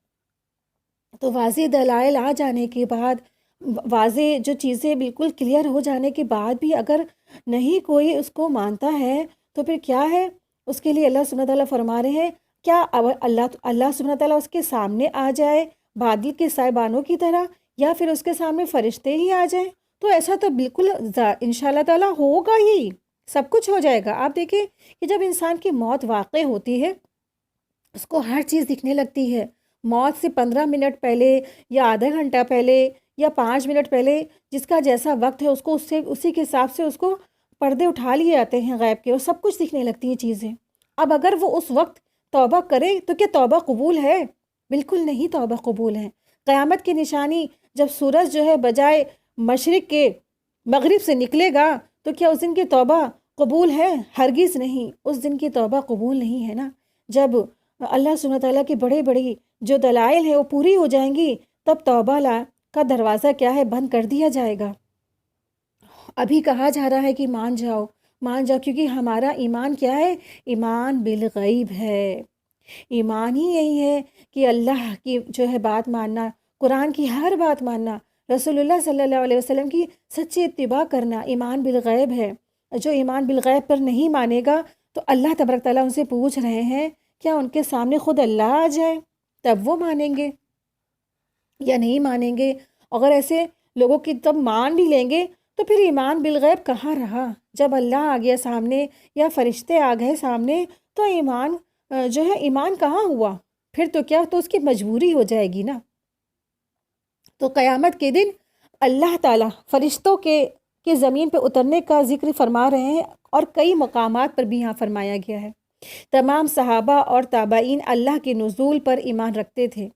تو واضح دلائل آ جانے کے بعد، واضح جو چیزیں بالکل کلیئر ہو جانے کے بعد بھی اگر نہیں کوئی اس کو مانتا ہے، تو پھر کیا ہے؟ اس کے لیے اللہ سبحانہ تعالیٰ فرما رہے ہیں، کیا اللہ سبحانہ تعالیٰ اس کے سامنے آ جائے بادل کے سائبانوں کی طرح، یا پھر اس کے سامنے فرشتے ہی آ جائیں؟ تو ایسا تو بالکل انشاءاللہ تعالیٰ ہوگا ہی، سب کچھ ہو جائے گا۔ آپ دیکھیں کہ جب انسان کی موت واقع ہوتی ہے، اس کو ہر چیز دکھنے لگتی ہے۔ موت سے 15 منٹ پہلے یا آدھا گھنٹہ پہلے یا 5 منٹ پہلے جس کا جیسا وقت ہے، اس کو اسی کے حساب سے اس کو پردے اٹھا لیے جاتے ہیں غیب کے، اور سب کچھ دکھنے لگتی ہیں چیزیں۔ اب اگر وہ اس وقت توبہ کرے تو کیا توبہ قبول ہے؟ بالکل نہیں توبہ قبول ہے۔ قیامت کی نشانی جب سورج جو ہے بجائے مشرق کے مغرب سے نکلے گا، تو کیا اس دن کی توبہ قبول ہے؟ ہرگز نہیں، اس دن کی توبہ قبول نہیں ہے نا۔ جب اللہ سبحانہ تعالیٰ کی بڑی جو دلائل ہیں وہ پوری ہو جائیں گی، تب توبہ کا دروازہ کیا ہے؟ بند کر دیا جائے گا۔ ابھی کہا جا رہا ہے کہ مان جاؤ، کیونکہ ہمارا ایمان کیا ہے؟ ایمان بالغیب ہے۔ ایمان ہی یہی ہے کہ اللہ کی جو ہے بات ماننا، قرآن کی ہر بات ماننا، رسول اللہ صلی اللہ علیہ وسلم کی سچی اتباع کرنا، ایمان بالغیب ہے۔ جو ایمان بالغیب پر نہیں مانے گا تو اللہ تبارک تعالیٰ ان سے پوچھ رہے ہیں، کیا ان کے سامنے خود اللہ آ جائے تب وہ مانیں گے یا نہیں مانیں گے؟ اگر ایسے لوگوں کی تب مان بھی لیں گے تو پھر ایمان بالغیب کہاں رہا؟ جب اللہ آ گیا سامنے یا فرشتے آ گئے سامنے تو ایمان جو ہے ایمان کہاں ہوا؟ پھر تو کیا، تو اس کی مجبوری ہو جائے گی نا۔ تو قیامت کے دن اللہ تعالیٰ فرشتوں کے زمین پہ اترنے کا ذکر فرما رہے ہیں، اور کئی مقامات پر بھی یہاں فرمایا گیا ہے۔ تمام صحابہ اور تابعین اللہ کے نزول پر ایمان رکھتے تھے،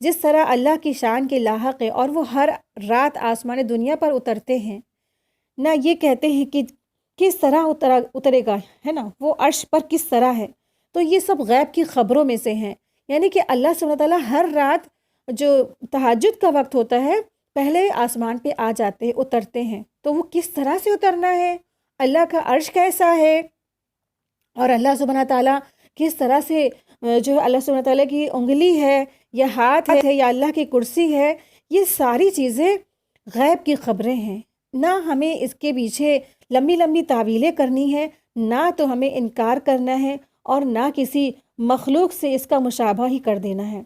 جس طرح اللہ کی شان کے لاحق ہے، اور وہ ہر رات آسمان دنیا پر اترتے ہیں۔ نہ یہ کہتے ہیں کہ کس طرح اترے گا، ہے نا، وہ عرش پر کس طرح ہے، تو یہ سب غیب کی خبروں میں سے ہیں۔ یعنی کہ اللہ سبحانہ تعالیٰ ہر رات جو تہجد کا وقت ہوتا ہے پہلے آسمان پہ آ جاتے ہیں، اترتے ہیں، تو وہ کس طرح سے اترنا ہے، اللہ کا عرش کیسا ہے، اور اللہ سبحانہ تعالیٰ کس طرح سے جو ہے اللہ سبحانہ تعالیٰ کی انگلی ہے یا ہاتھ ہے یا اللہ کی کرسی ہے، یہ ساری چیزیں غیب کی خبریں ہیں۔ نہ ہمیں اس کے پیچھے لمبی لمبی تعویلیں کرنی ہے، نہ تو ہمیں انکار کرنا ہے، اور نہ کسی مخلوق سے اس کا مشابہ ہی کر دینا ہے۔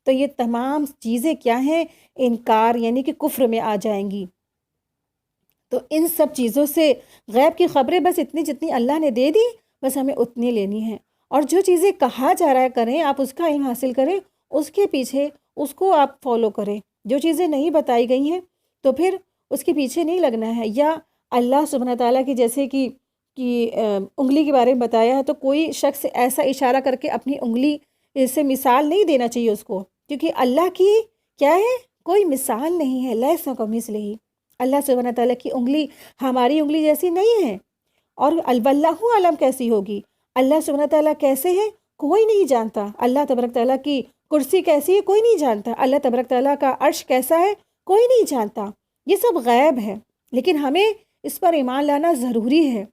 تو یہ تمام چیزیں کیا ہیں؟ انکار، یعنی کہ کفر میں آ جائیں گی۔ تو ان سب چیزوں سے غیب کی خبریں بس اتنی جتنی اللہ نے دے دی، بس ہمیں اتنی لینی ہیں، اور جو چیزیں کہا جا رہا ہے کریں، آپ اس کا علم حاصل کریں، اس کے پیچھے اس کو آپ فالو کریں۔ جو چیزیں نہیں بتائی گئی ہیں تو پھر اس کے پیچھے نہیں لگنا ہے۔ یا اللہ سبحانہ تعالیٰ کی جیسے کہ انگلی کے بارے میں بتایا ہے، تو کوئی شخص ایسا اشارہ کر کے اپنی انگلی سے مثال نہیں دینا چاہیے اس کو، کیونکہ اللہ کی کیا ہے، کوئی مثال نہیں ہے، لیس کمثلہ۔ اللہ سبحانہ تعالیٰ کی انگلی ہماری انگلی جیسی نہیں ہے، اور واللہ عالم کیسی ہوگی، اللہ سبحانہ تعالیٰ کیسے ہے کوئی نہیں جانتا، اللہ تبارک تعالیٰ کی کرسی کیسی ہے کوئی نہیں جانتا، اللہ تبارک تعالیٰ کا عرش کیسا ہے کوئی نہیں جانتا، یہ سب غیب ہے، لیکن ہمیں اس پر ایمان لانا ضروری ہے۔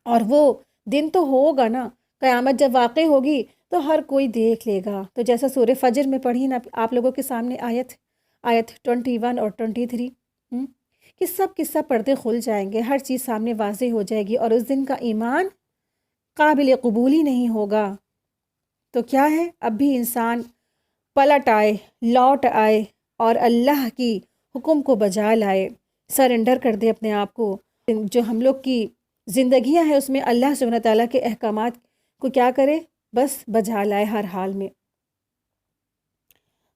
اور وہ دن تو ہوگا نا، قیامت جب واقع ہوگی تو ہر کوئی دیکھ لے گا۔ تو جیسا سورہ فجر میں پڑھی نا آپ لوگوں کے سامنے آیت 21 اور 23، کہ سب پردے کھل جائیں گے، ہر چیز سامنے واضح ہو جائے گی، اور اس دن کا ایمان قابل قبول ہی نہیں ہوگا۔ تو کیا ہے، اب بھی انسان پلٹ آئے، لوٹ آئے، اور اللہ کی حکم کو بجا لائے، سرنڈر کر دے اپنے آپ کو۔ جو ہم لوگ کی زندگیاں ہیں اس میں اللہ سبحانہ تعالیٰ کے احکامات کو کیا کرے، بس بجا لائے ہر حال میں۔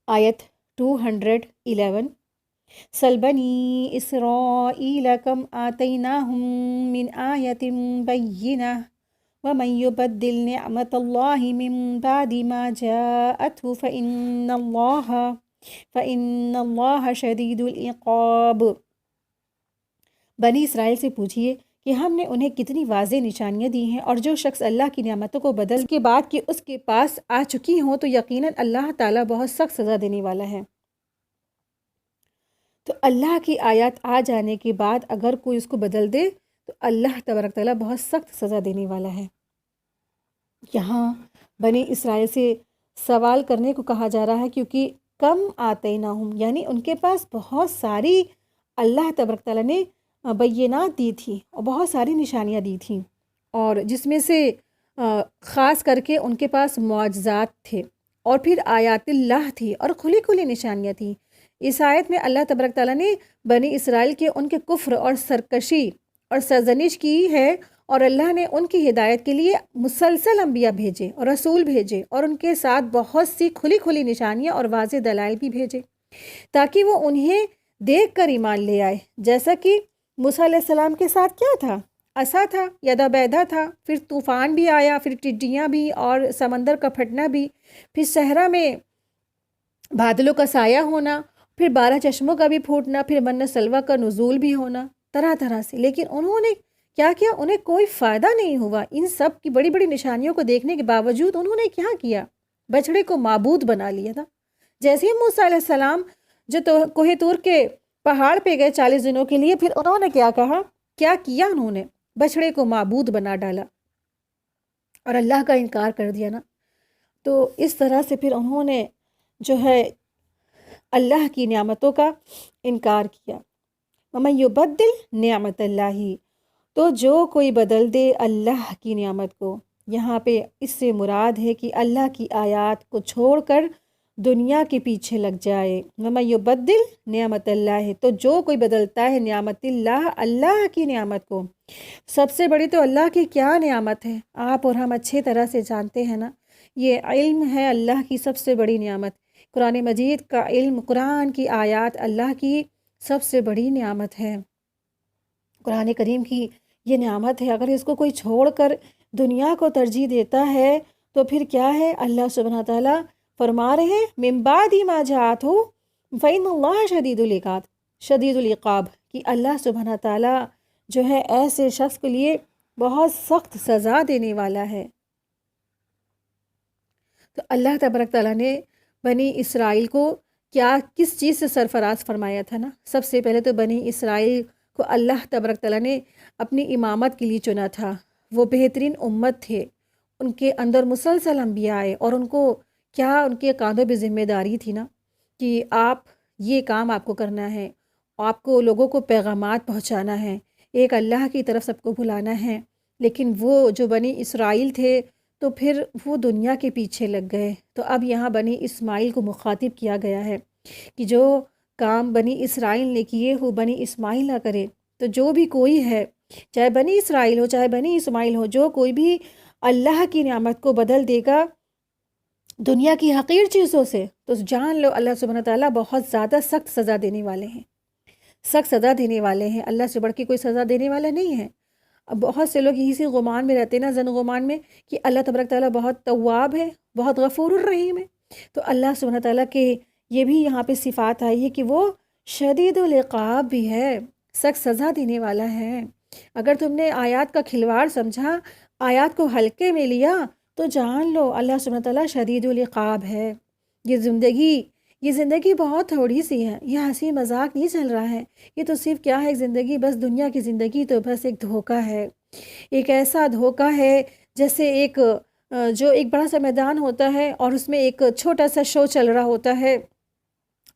آیت 211، سل بنی اسرائیل کم آتیناہم من آیت بینہ ومن یبدل نعمت اللہ من بعد ما جاءته فإن اللہ شدید العقاب۔ بنی اسرائیل سے پوچھئے کہ ہم نے انہیں کتنی واضح نشانیاں دی ہیں، اور جو شخص اللہ کی نعمتوں کو بدل کے بعد کہ اس کے پاس آ چکی ہوں تو یقیناً اللہ تعالیٰ بہت سخت سزا دینے والا ہے۔ تو اللہ کی آیات آ جانے کے بعد اگر کوئی اس کو بدل دے تو اللہ تبارک تعالیٰ بہت سخت سزا دینے والا ہے۔ یہاں بنی اسرائیل سے سوال کرنے کو کہا جا رہا ہے، کیونکہ کم آتیناہم، یعنی ان کے پاس بہت ساری اللہ تبارک تعالیٰ نے بینات دی تھی، اور بہت ساری نشانیاں دی تھیں، اور جس میں سے خاص کر کے ان کے پاس معجزات تھے، اور پھر آیات اللہ تھی، اور کھلی کھلی نشانیاں تھیں۔ اس آیت میں اللہ تبارک تعالیٰ نے بنی اسرائیل کے ان کے کفر اور سرکشی اور سرزنش کی ہے، اور اللہ نے ان کی ہدایت کے لیے مسلسل انبیاء بھیجے اور رسول بھیجے، اور ان کے ساتھ بہت سی کھلی کھلی نشانیاں اور واضح دلائل بھی بھیجے، تاکہ وہ انہیں دیکھ کر ایمان لے آئے۔ جیسا کہ موسیٰ علیہ السلام کے ساتھ کیا تھا، عصا تھا، یدا بیدا تھا، پھر طوفان بھی آیا، پھر ٹڈیاں بھی، اور سمندر کا پھٹنا بھی، پھر صحرا میں بادلوں کا سایہ ہونا، پھر 12 چشموں کا بھی پھوٹنا، پھر من سلوہ کا نزول بھی ہونا، طرح طرح سے۔ لیکن انہوں نے کیا کیا، انہیں کوئی فائدہ نہیں ہوا۔ ان سب کی بڑی بڑی نشانیوں کو دیکھنے کے باوجود انہوں نے کیا کیا، بچڑے کو معبود بنا لیا تھا۔ جیسے ہی موسیٰ علیہ السلام جو کوہ طور کے پہاڑ پہ گئے 40 دنوں کے لیے، پھر انہوں نے کیا کہا، کیا کیا، انہوں نے بچڑے کو معبود بنا ڈالا اور اللہ کا انکار کر دیا نا۔ تو اس طرح سے پھر انہوں نے جو ہے اللہ کی نعمتوں کا انکار کیا۔ وَمَن يُبَدِّلْ نعمت اللہ، تو جو کوئی بدل دے اللہ کی نعمت کو، یہاں پہ اس سے مراد ہے کہ اللہ کی آیات کو چھوڑ کر دنیا کے پیچھے لگ جائے۔ وَمَن يُبَدِّلْ نعمت اللہ، تو جو کوئی بدلتا ہے نعمت اللہ، اللہ کی نعمت کو۔ سب سے بڑی تو اللہ کی کیا نعمت ہے، آپ اور ہم اچھے طرح سے جانتے ہیں نا، یہ علم ہے اللہ کی سب سے بڑی نعمت۔ قرآن مجید کا علم، قرآن کی آیات اللہ کی سب سے بڑی نعمت ہے، قرآن کریم کی یہ نعمت ہے۔ اگر اس کو کوئی چھوڑ کر دنیا کو ترجیح دیتا ہے تو پھر کیا ہے؟ اللہ سبحانہ تعالیٰ فرما رہے ہیں من بعد ما جاءتہ فإن اللہ شدید العقاب، کہ اللہ سبحانہ تعالیٰ جو ہے ایسے شخص کے لیے بہت سخت سزا دینے والا ہے۔ تو اللہ تبارک تعالیٰ نے بنی اسرائیل کو کس چیز سے سرفراز فرمایا تھا نا؟ سب سے پہلے تو بنی اسرائیل کو اللہ تبارک تعالیٰ نے اپنی امامت کے لیے چنا تھا۔ وہ بہترین امت تھے، ان کے اندر مسلسل انبیاء آئے، اور ان کو ان کے کاندھوں پہ ذمہ داری تھی نا کہ یہ کام آپ کو کرنا ہے، آپ کو لوگوں کو پیغامات پہنچانا ہے، ایک اللہ کی طرف سب کو بلانا ہے۔ لیکن وہ جو بنی اسرائیل تھے تو پھر وہ دنیا کے پیچھے لگ گئے۔ تو اب یہاں بنی اسماعیل کو مخاطب کیا گیا ہے کہ جو کام بنی اسرائیل نے کیے وہ بنی اسماعیل نہ کرے۔ تو جو بھی کوئی ہے، چاہے بنی اسرائیل ہو چاہے بنی اسماعیل ہو، جو کوئی بھی اللہ کی نعمت کو بدل دے گا دنیا کی حقیر چیزوں سے، تو جان لو اللہ سبحانہ تعالیٰ بہت زیادہ سخت سزا دینے والے ہیں، سخت سزا دینے والے ہیں۔ اللہ سے بڑھ کے کوئی سزا دینے والا نہیں ہے۔ اب بہت سے لوگ اسی غمان میں رہتے ہیں نا، زن غمان میں، کہ اللہ تبارک تعالیٰ بہت تواب ہے، بہت غفور الرحیم ہے۔ تو اللہ سبحانہ تعالیٰ کے یہ بھی یہاں پہ صفات آئی ہے کہ وہ شدید العقاب بھی ہے، سخت سزا دینے والا ہے۔ اگر تم نے آیات کا کھلواڑ سمجھا، آیات کو ہلکے میں لیا، تو جان لو اللہ سبحانہ تعالیٰ شدید العقاب ہے۔ یہ زندگی بہت تھوڑی سی ہے، یہ ہنسی مذاق نہیں چل رہا ہے، یہ تو صرف کیا ہے زندگی، بس دنیا کی زندگی تو بس ایک دھوکہ ہے، ایک ایسا دھوکہ ہے جیسے ایک بڑا سا میدان ہوتا ہے اور اس میں ایک چھوٹا سا شو چل رہا ہوتا ہے،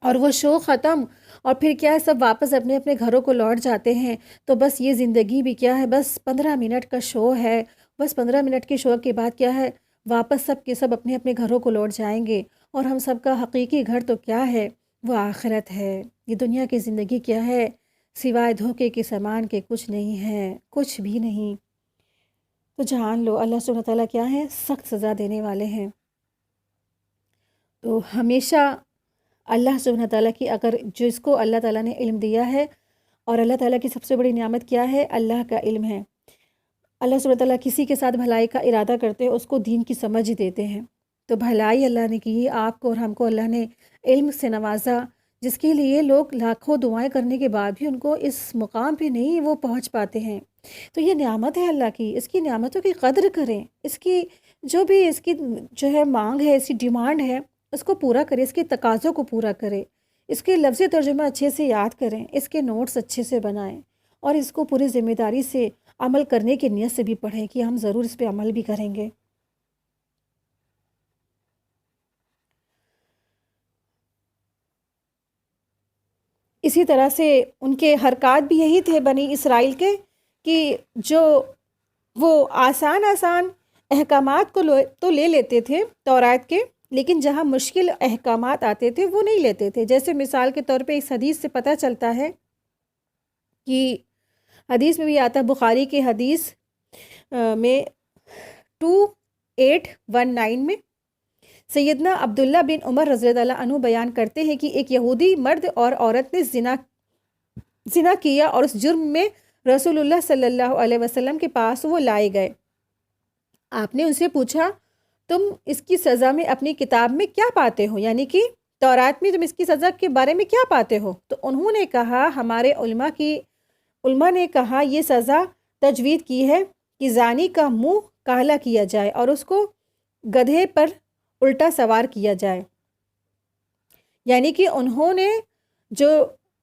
اور وہ شو ختم اور پھر کیا ہے سب واپس اپنے اپنے گھروں کو لوٹ جاتے ہیں۔ تو بس یہ زندگی بھی کیا ہے، بس 15 منٹ کا شو ہے، بس 15 منٹ کے شو کے بعد کیا ہے، واپس سب کے سب اپنے اپنے گھروں کو لوٹ جائیں گے، اور ہم سب کا حقیقی گھر تو کیا ہے، وہ آخرت ہے۔ یہ دنیا کی زندگی کیا ہے، سوائے دھوکے کے سامان کے کچھ نہیں ہے، کچھ بھی نہیں۔ تو جان لو اللہ سبحانہ تعالیٰ کیا ہے، سخت سزا دینے والے ہیں۔ تو ہمیشہ اللہ سبحانہ تعالیٰ کی، اگر جس کو اللہ تعالیٰ نے علم دیا ہے، اور اللہ تعالیٰ کی سب سے بڑی نعمت کیا ہے، اللہ کا علم ہے۔ اللہ سبحانہ تعالیٰ کسی کے ساتھ بھلائی کا ارادہ کرتے ہیں، اس کو دین کی سمجھ دیتے ہیں۔ تو بھلائی اللہ نے کی، آپ کو اور ہم کو اللہ نے علم سے نوازا، جس کے لیے لوگ لاکھوں دعائیں کرنے کے بعد بھی ان کو اس مقام پہ نہیں وہ پہنچ پاتے ہیں۔ تو یہ نعمت ہے اللہ کی، اس کی نعمتوں کی قدر کریں، اس کی جو ہے مانگ ہے، اس کی ڈیمانڈ ہے، اس کو پورا کریں، اس کے تقاضوں کو پورا کریں، اس کے لفظی ترجمہ اچھے سے یاد کریں، اس کے نوٹس اچھے سے بنائیں، اور اس کو پوری ذمہ داری سے عمل کرنے کی نیت سے بھی پڑھیں کہ ہم ضرور اس پہ عمل بھی کریں گے۔ اسی طرح سے ان کے حرکات بھی یہی تھے بنی اسرائیل کے، کہ جو وہ آسان احکامات کو تو لے لیتے تھے تورات کے، لیکن جہاں مشکل احکامات آتے تھے وہ نہیں لیتے تھے۔ جیسے مثال کے طور پہ اس حدیث سے پتہ چلتا ہے کہ حدیث میں بھی آتا ہے، بخاری کے حدیث میں 2819 میں سیدنا عبداللہ بن عمر رضی اللہ عنہ بیان کرتے ہیں کہ ایک یہودی مرد اور عورت نے زنا کیا، اور اس جرم میں رسول اللہ صلی اللہ علیہ وسلم کے پاس وہ لائے گئے۔ آپ نے ان سے پوچھا، تم اس کی سزا میں اپنی کتاب میں کیا پاتے ہو، یعنی کہ تورات میں تم اس کی سزا کے بارے میں کیا پاتے ہو؟ تو انہوں نے کہا، ہمارے علماء نے کہا یہ سزا تجوید کی ہے کہ زانی کا منہ کالا کیا جائے اور اس کو گدھے پر الٹا سوار کیا جائے۔ یعنی کہ انہوں نے جو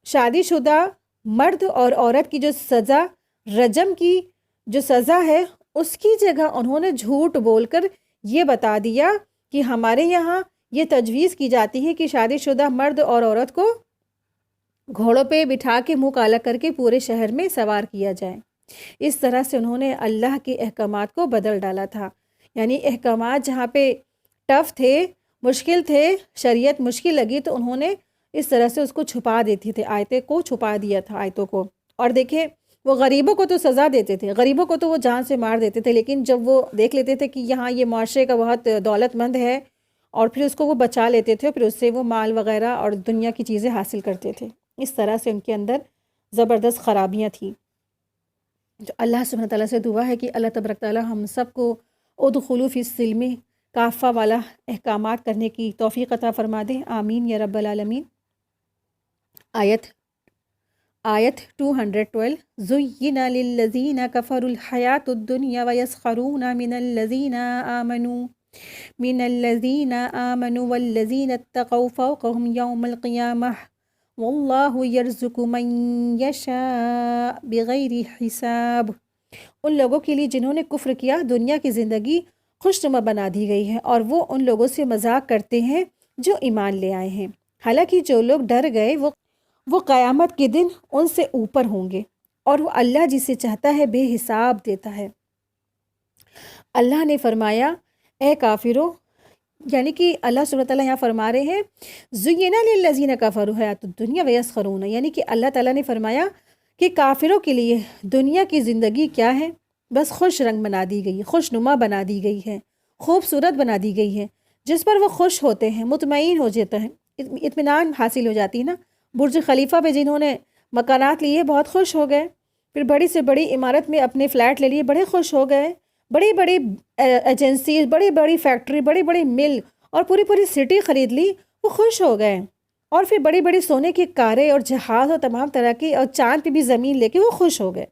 شادی شدہ مرد اور عورت کی جو سزا، رجم کی جو سزا ہے، اس کی جگہ انہوں نے جھوٹ بول کر یہ بتا دیا کہ ہمارے یہاں یہ تجویز کی جاتی ہے کہ شادی شدہ مرد اور عورت کو گھوڑوں پہ بٹھا کے منہ کالا کر کے پورے شہر میں سوار کیا جائے۔ اس طرح سے انہوں نے اللہ کے احکامات کو بدل ڈالا تھا، یعنی احکامات جہاں پہ ٹف تھے مشکل تھے، شریعت مشکل لگی تو انہوں نے اس طرح سے اس کو چھپا دیتی تھے، آیتیں کو چھپا دیا تھا آیتوں کو۔ اور دیکھیں وہ غریبوں کو تو سزا دیتے تھے، غریبوں کو تو وہ جان سے مار دیتے تھے، لیکن جب وہ دیکھ لیتے تھے کہ یہاں یہ معاشرے کا بہت دولت مند ہے، اور پھر اس کو وہ بچا لیتے تھے، پھر اس سے وہ مال وغیرہ اور دنیا کی چیزیں حاصل کرتے تھے۔ اس طرح سے ان کے اندر زبردست خرابیاں تھیں۔ تو اللہ سبحانہ تعالیٰ سے دعا ہے کہ اللہ تبارک تعالیٰ ہم سب کو ادخلوا فی السلم کافہ والا احکامات کرنے کی توفیق عطا فرما دے، آمین یا رب العالمین۔ آیت 212 زُيِّنَ لِلَّذِينَ كَفَرُوا الْحَيَاةُ الدُّنْيَا وَيَسْخَرُونَ من الذين آمنوا والذين اتقوا فوقهم يوم القيامة والله يرزق من يشاء بغیر حساب۔ ان لوگوں کے لیے جنہوں نے کفر کیا دنیا کی زندگی خوشنما بنا دی گئی ہے، اور وہ ان لوگوں سے مذاق کرتے ہیں جو ایمان لے آئے ہیں، حالانکہ جو لوگ ڈر گئے وہ قیامت کے دن ان سے اوپر ہوں گے، اور وہ اللہ جسے چاہتا ہے بے حساب دیتا ہے۔ اللہ نے فرمایا اے کافرو، یعنی کہ اللہ سبحانہ تعالیٰ یہاں فرما رہے ہیں زُيِّنَ لِلَّذِينَ كَفَرُوا حَيَاةُ الدُّنْيَا وَيَسْخَرُونَ، یعنی کہ اللہ تعالیٰ نے فرمایا کہ کافروں کے لیے دنیا کی زندگی کیا ہے، بس خوش رنگ بنا دی گئی، خوش نما بنا دی گئی ہے، خوبصورت بنا دی گئی ہے، جس پر وہ خوش ہوتے ہیں، مطمئن ہو جاتے ہیں، اطمینان حاصل ہو جاتی ہے نا۔ برج خلیفہ پہ جنہوں نے مکانات لیے بہت خوش ہو گئے، پھر بڑی سے بڑی عمارت میں اپنے فلیٹ لے لیے، بڑے خوش ہو گئے، بڑی بڑی ایجنسیز، بڑی بڑی فیکٹری، بڑی بڑی مل اور پوری پوری سٹی خرید لی، وہ خوش ہو گئے، اور پھر بڑی بڑی سونے کی کاریں اور جہاز اور تمام طرح کی، اور چاند پہ بھی زمین لے کے وہ خوش ہو گئے،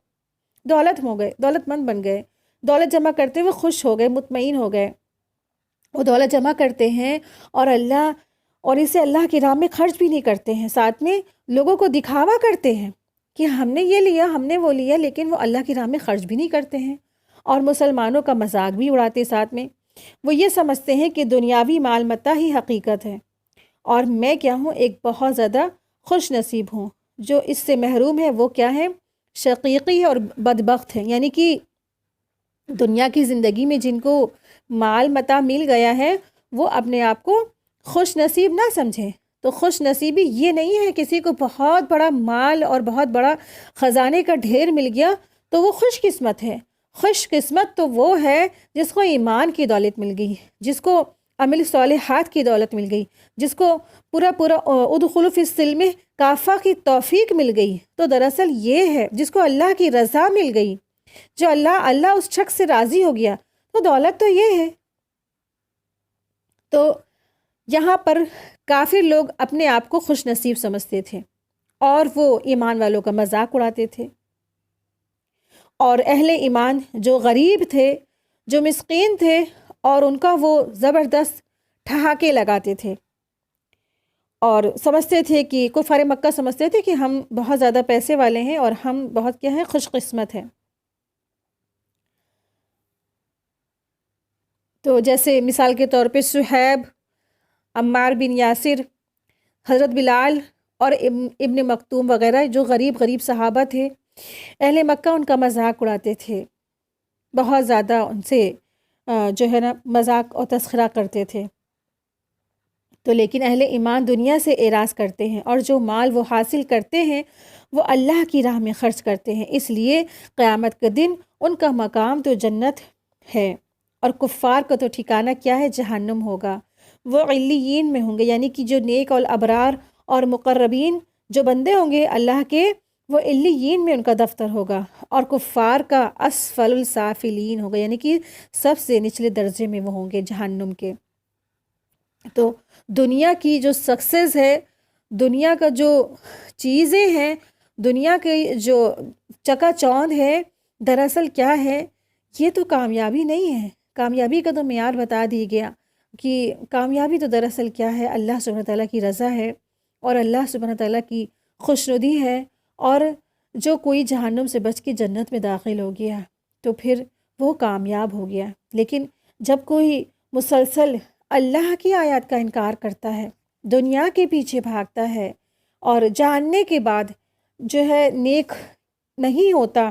دولت ہو گئے، دولت مند بن گئے، دولت جمع کرتے ہوئے خوش ہو گئے، مطمئن ہو گئے۔ وہ دولت جمع کرتے ہیں اور اسے اللہ کی راہ میں خرچ بھی نہیں کرتے ہیں، ساتھ میں لوگوں کو دکھاوا کرتے ہیں کہ ہم نے یہ لیا، ہم نے وہ لیا، لیکن وہ اللہ کی راہ میں خرچ بھی نہیں کرتے ہیں، اور مسلمانوں کا مذاق بھی اڑاتے ساتھ میں۔ وہ یہ سمجھتے ہیں کہ دنیاوی مال متاع ہی حقیقت ہے، اور میں کیا ہوں، ایک بہت زیادہ خوش نصیب ہوں، جو اس سے محروم ہے وہ کیا ہے، شقیقی ہے اور بدبخت ہے۔ یعنی کہ دنیا کی زندگی میں جن کو مال متاع مل گیا ہے وہ اپنے آپ کو خوش نصیب نہ سمجھیں۔ تو خوش نصیبی یہ نہیں ہے کسی کو بہت بڑا مال اور بہت بڑا خزانے کا ڈھیر مل گیا تو وہ خوش قسمت ہے۔ خوش قسمت تو وہ ہے جس کو ایمان کی دولت مل گئی، جس کو عمل صالحات کی دولت مل گئی، جس کو پورا ادخلوا فی السلم کافہ کی توفیق مل گئی۔ تو دراصل یہ ہے جس کو اللہ کی رضا مل گئی، جو اللہ اس شخص سے راضی ہو گیا، تو دولت تو یہ ہے۔ تو یہاں پر کافر لوگ اپنے آپ کو خوش نصیب سمجھتے تھے، اور وہ ایمان والوں کا مذاق اڑاتے تھے، اور اہل ایمان جو غریب تھے، جو مسکین تھے، اور ان کا وہ زبردست ٹھہاکے لگاتے تھے، اور سمجھتے تھے کہ کفار مکہ سمجھتے تھے کہ ہم بہت زیادہ پیسے والے ہیں اور ہم بہت کیا ہیں، خوش قسمت ہیں۔ تو جیسے مثال کے طور پہ صہیب، عمار بن یاسر، حضرت بلال اور ابن مکتوم وغیرہ جو غریب صحابہ تھے، اہل مکہ ان کا مذاق اڑاتے تھے، بہت زیادہ ان سے جو ہے نا مذاق اور تسخیرہ کرتے تھے۔ تو لیکن اہل ایمان دنیا سے اعراض کرتے ہیں، اور جو مال وہ حاصل کرتے ہیں وہ اللہ کی راہ میں خرچ کرتے ہیں، اس لیے قیامت کے دن ان کا مقام تو جنت ہے، اور کفار کا تو ٹھکانہ کیا ہے، جہنم ہوگا۔ وہ علیین میں ہوں گے، یعنی کہ جو نیک اور ابرار اور مقربین جو بندے ہوں گے اللہ کے، وہ علیین میں ان کا دفتر ہوگا، اور کفار کا اسفل السافلین ہوگا، یعنی کہ سب سے نچلے درجے میں وہ ہوں گے، جہنم کے۔ تو دنیا کی جو سکسیس ہے، دنیا کا جو چیزیں ہیں، دنیا کے جو چکا چوند ہے، دراصل کیا ہے، یہ تو کامیابی نہیں ہے۔ کامیابی کا تو معیار بتا دی گیا کہ کامیابی تو دراصل کیا ہے، اللہ سبحانہ تعالیٰ کی رضا ہے، اور اللہ سبحانہ تعالیٰ کی خوشنودی ہے، اور جو کوئی جہنم سے بچ کے جنت میں داخل ہو گیا تو پھر وہ کامیاب ہو گیا۔ لیکن جب کوئی مسلسل اللہ کی آیات کا انکار کرتا ہے، دنیا کے پیچھے بھاگتا ہے، اور جاننے کے بعد جو ہے نیک نہیں ہوتا،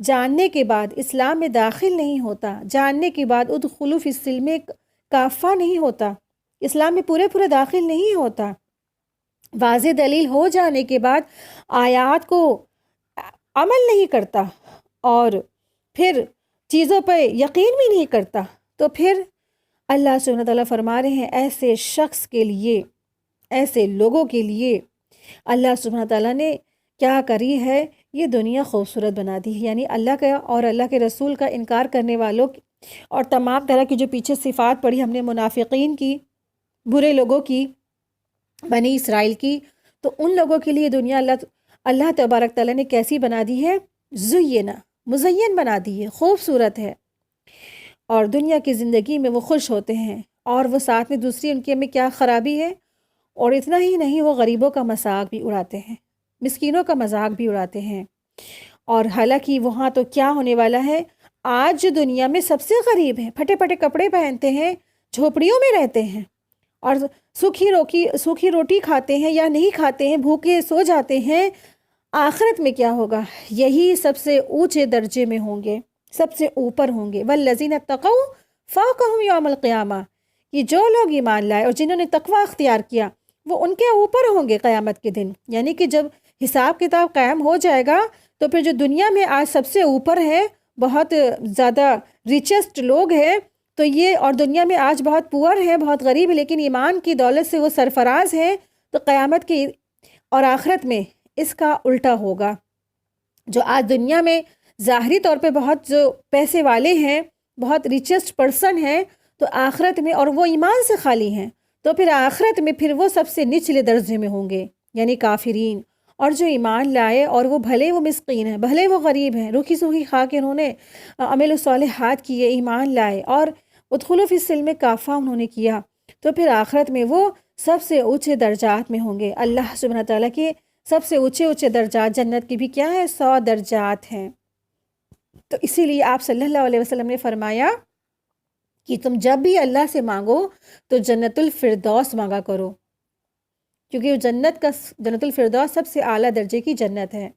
جاننے کے بعد اسلام میں داخل نہیں ہوتا، جاننے کے بعد ادخلوا فی السلم کافہ نہیں ہوتا، اسلام میں پورے پورے داخل نہیں ہوتا۔ واضح دلیل ہو جانے کے بعد آیات کو عمل نہیں کرتا اور پھر چیزوں پہ یقین بھی نہیں کرتا، تو پھر اللہ سبحانہ تعالیٰ فرما رہے ہیں ایسے شخص کے لیے، ایسے لوگوں کے لیے اللہ سبحانہ تعالیٰ نے کیا کری ہے، یہ دنیا خوبصورت بنا دی ہے۔ یعنی اللہ کا اور اللہ کے رسول کا انکار کرنے والوں اور تمام طرح کی جو پیچھے صفات پڑھی ہم نے منافقین کی، برے لوگوں کی، بنی اسرائیل کی، تو ان لوگوں کے لیے دنیا اللہ تبارک تعالیٰ نے کیسی بنا دی ہے، مزین بنا دی ہے، خوبصورت ہے، اور دنیا کی زندگی میں وہ خوش ہوتے ہیں، اور وہ ساتھ میں دوسری ان کے میں کیا خرابی ہے، اور اتنا ہی نہیں وہ غریبوں کا مذاق بھی اڑاتے ہیں، مسکینوں کا مذاق بھی اڑاتے ہیں۔ اور حالانکہ وہاں تو کیا ہونے والا ہے، آج جو دنیا میں سب سے غریب ہیں، پھٹے پھٹے کپڑے پہنتے ہیں، جھوپڑیوں میں رہتے ہیں اور سوکھی روٹی کھاتے ہیں یا نہیں کھاتے ہیں، بھوکے سو جاتے ہیں، آخرت میں کیا ہوگا، یہی سب سے اونچے درجے میں ہوں گے، سب سے اوپر ہوں گے۔ والذین اتقوا فوقہم یوم القیامہ، کہ جو لوگ ایمان لائے اور جنہوں نے تقوی اختیار کیا وہ ان کے اوپر ہوں گے قیامت کے دن۔ یعنی کہ جب حساب کتاب قائم ہو جائے گا تو پھر جو دنیا میں آج سب سے اوپر ہے، بہت زیادہ ریچسٹ لوگ ہیں، تو یہ اور دنیا میں آج بہت پور ہے، بہت غریب ہے، لیکن ایمان کی دولت سے وہ سرفراز ہیں، تو قیامت کی اور آخرت میں اس کا الٹا ہوگا۔ جو آج دنیا میں ظاہری طور پہ بہت جو پیسے والے ہیں، بہت ریچسٹ پرسن ہیں، تو آخرت میں اور وہ ایمان سے خالی ہیں، تو پھر آخرت میں پھر وہ سب سے نچلے درجے میں ہوں گے، یعنی کافرین۔ اور جو ایمان لائے اور وہ بھلے وہ مسکین ہیں، بھلے وہ غریب ہیں، روکھی سوکھی کھا کے انہوں نے عمل الصالحات کیے، ایمان لائے اور ادخلوا فی السلم کافہ انہوں نے کیا، تو پھر آخرت میں وہ سب سے اونچے درجات میں ہوں گے۔ اللہ سبحانہ تعالیٰ کے سب سے اونچے درجات جنت کی بھی کیا ہے، 100 درجات ہیں۔ تو اسی لیے آپ صلی اللہ علیہ وسلم نے فرمایا کہ تم جب بھی اللہ سے مانگو تو جنت الفردوس مانگا کرو، کیونکہ جنت الفردوس سب سے اعلیٰ درجے کی جنت ہے۔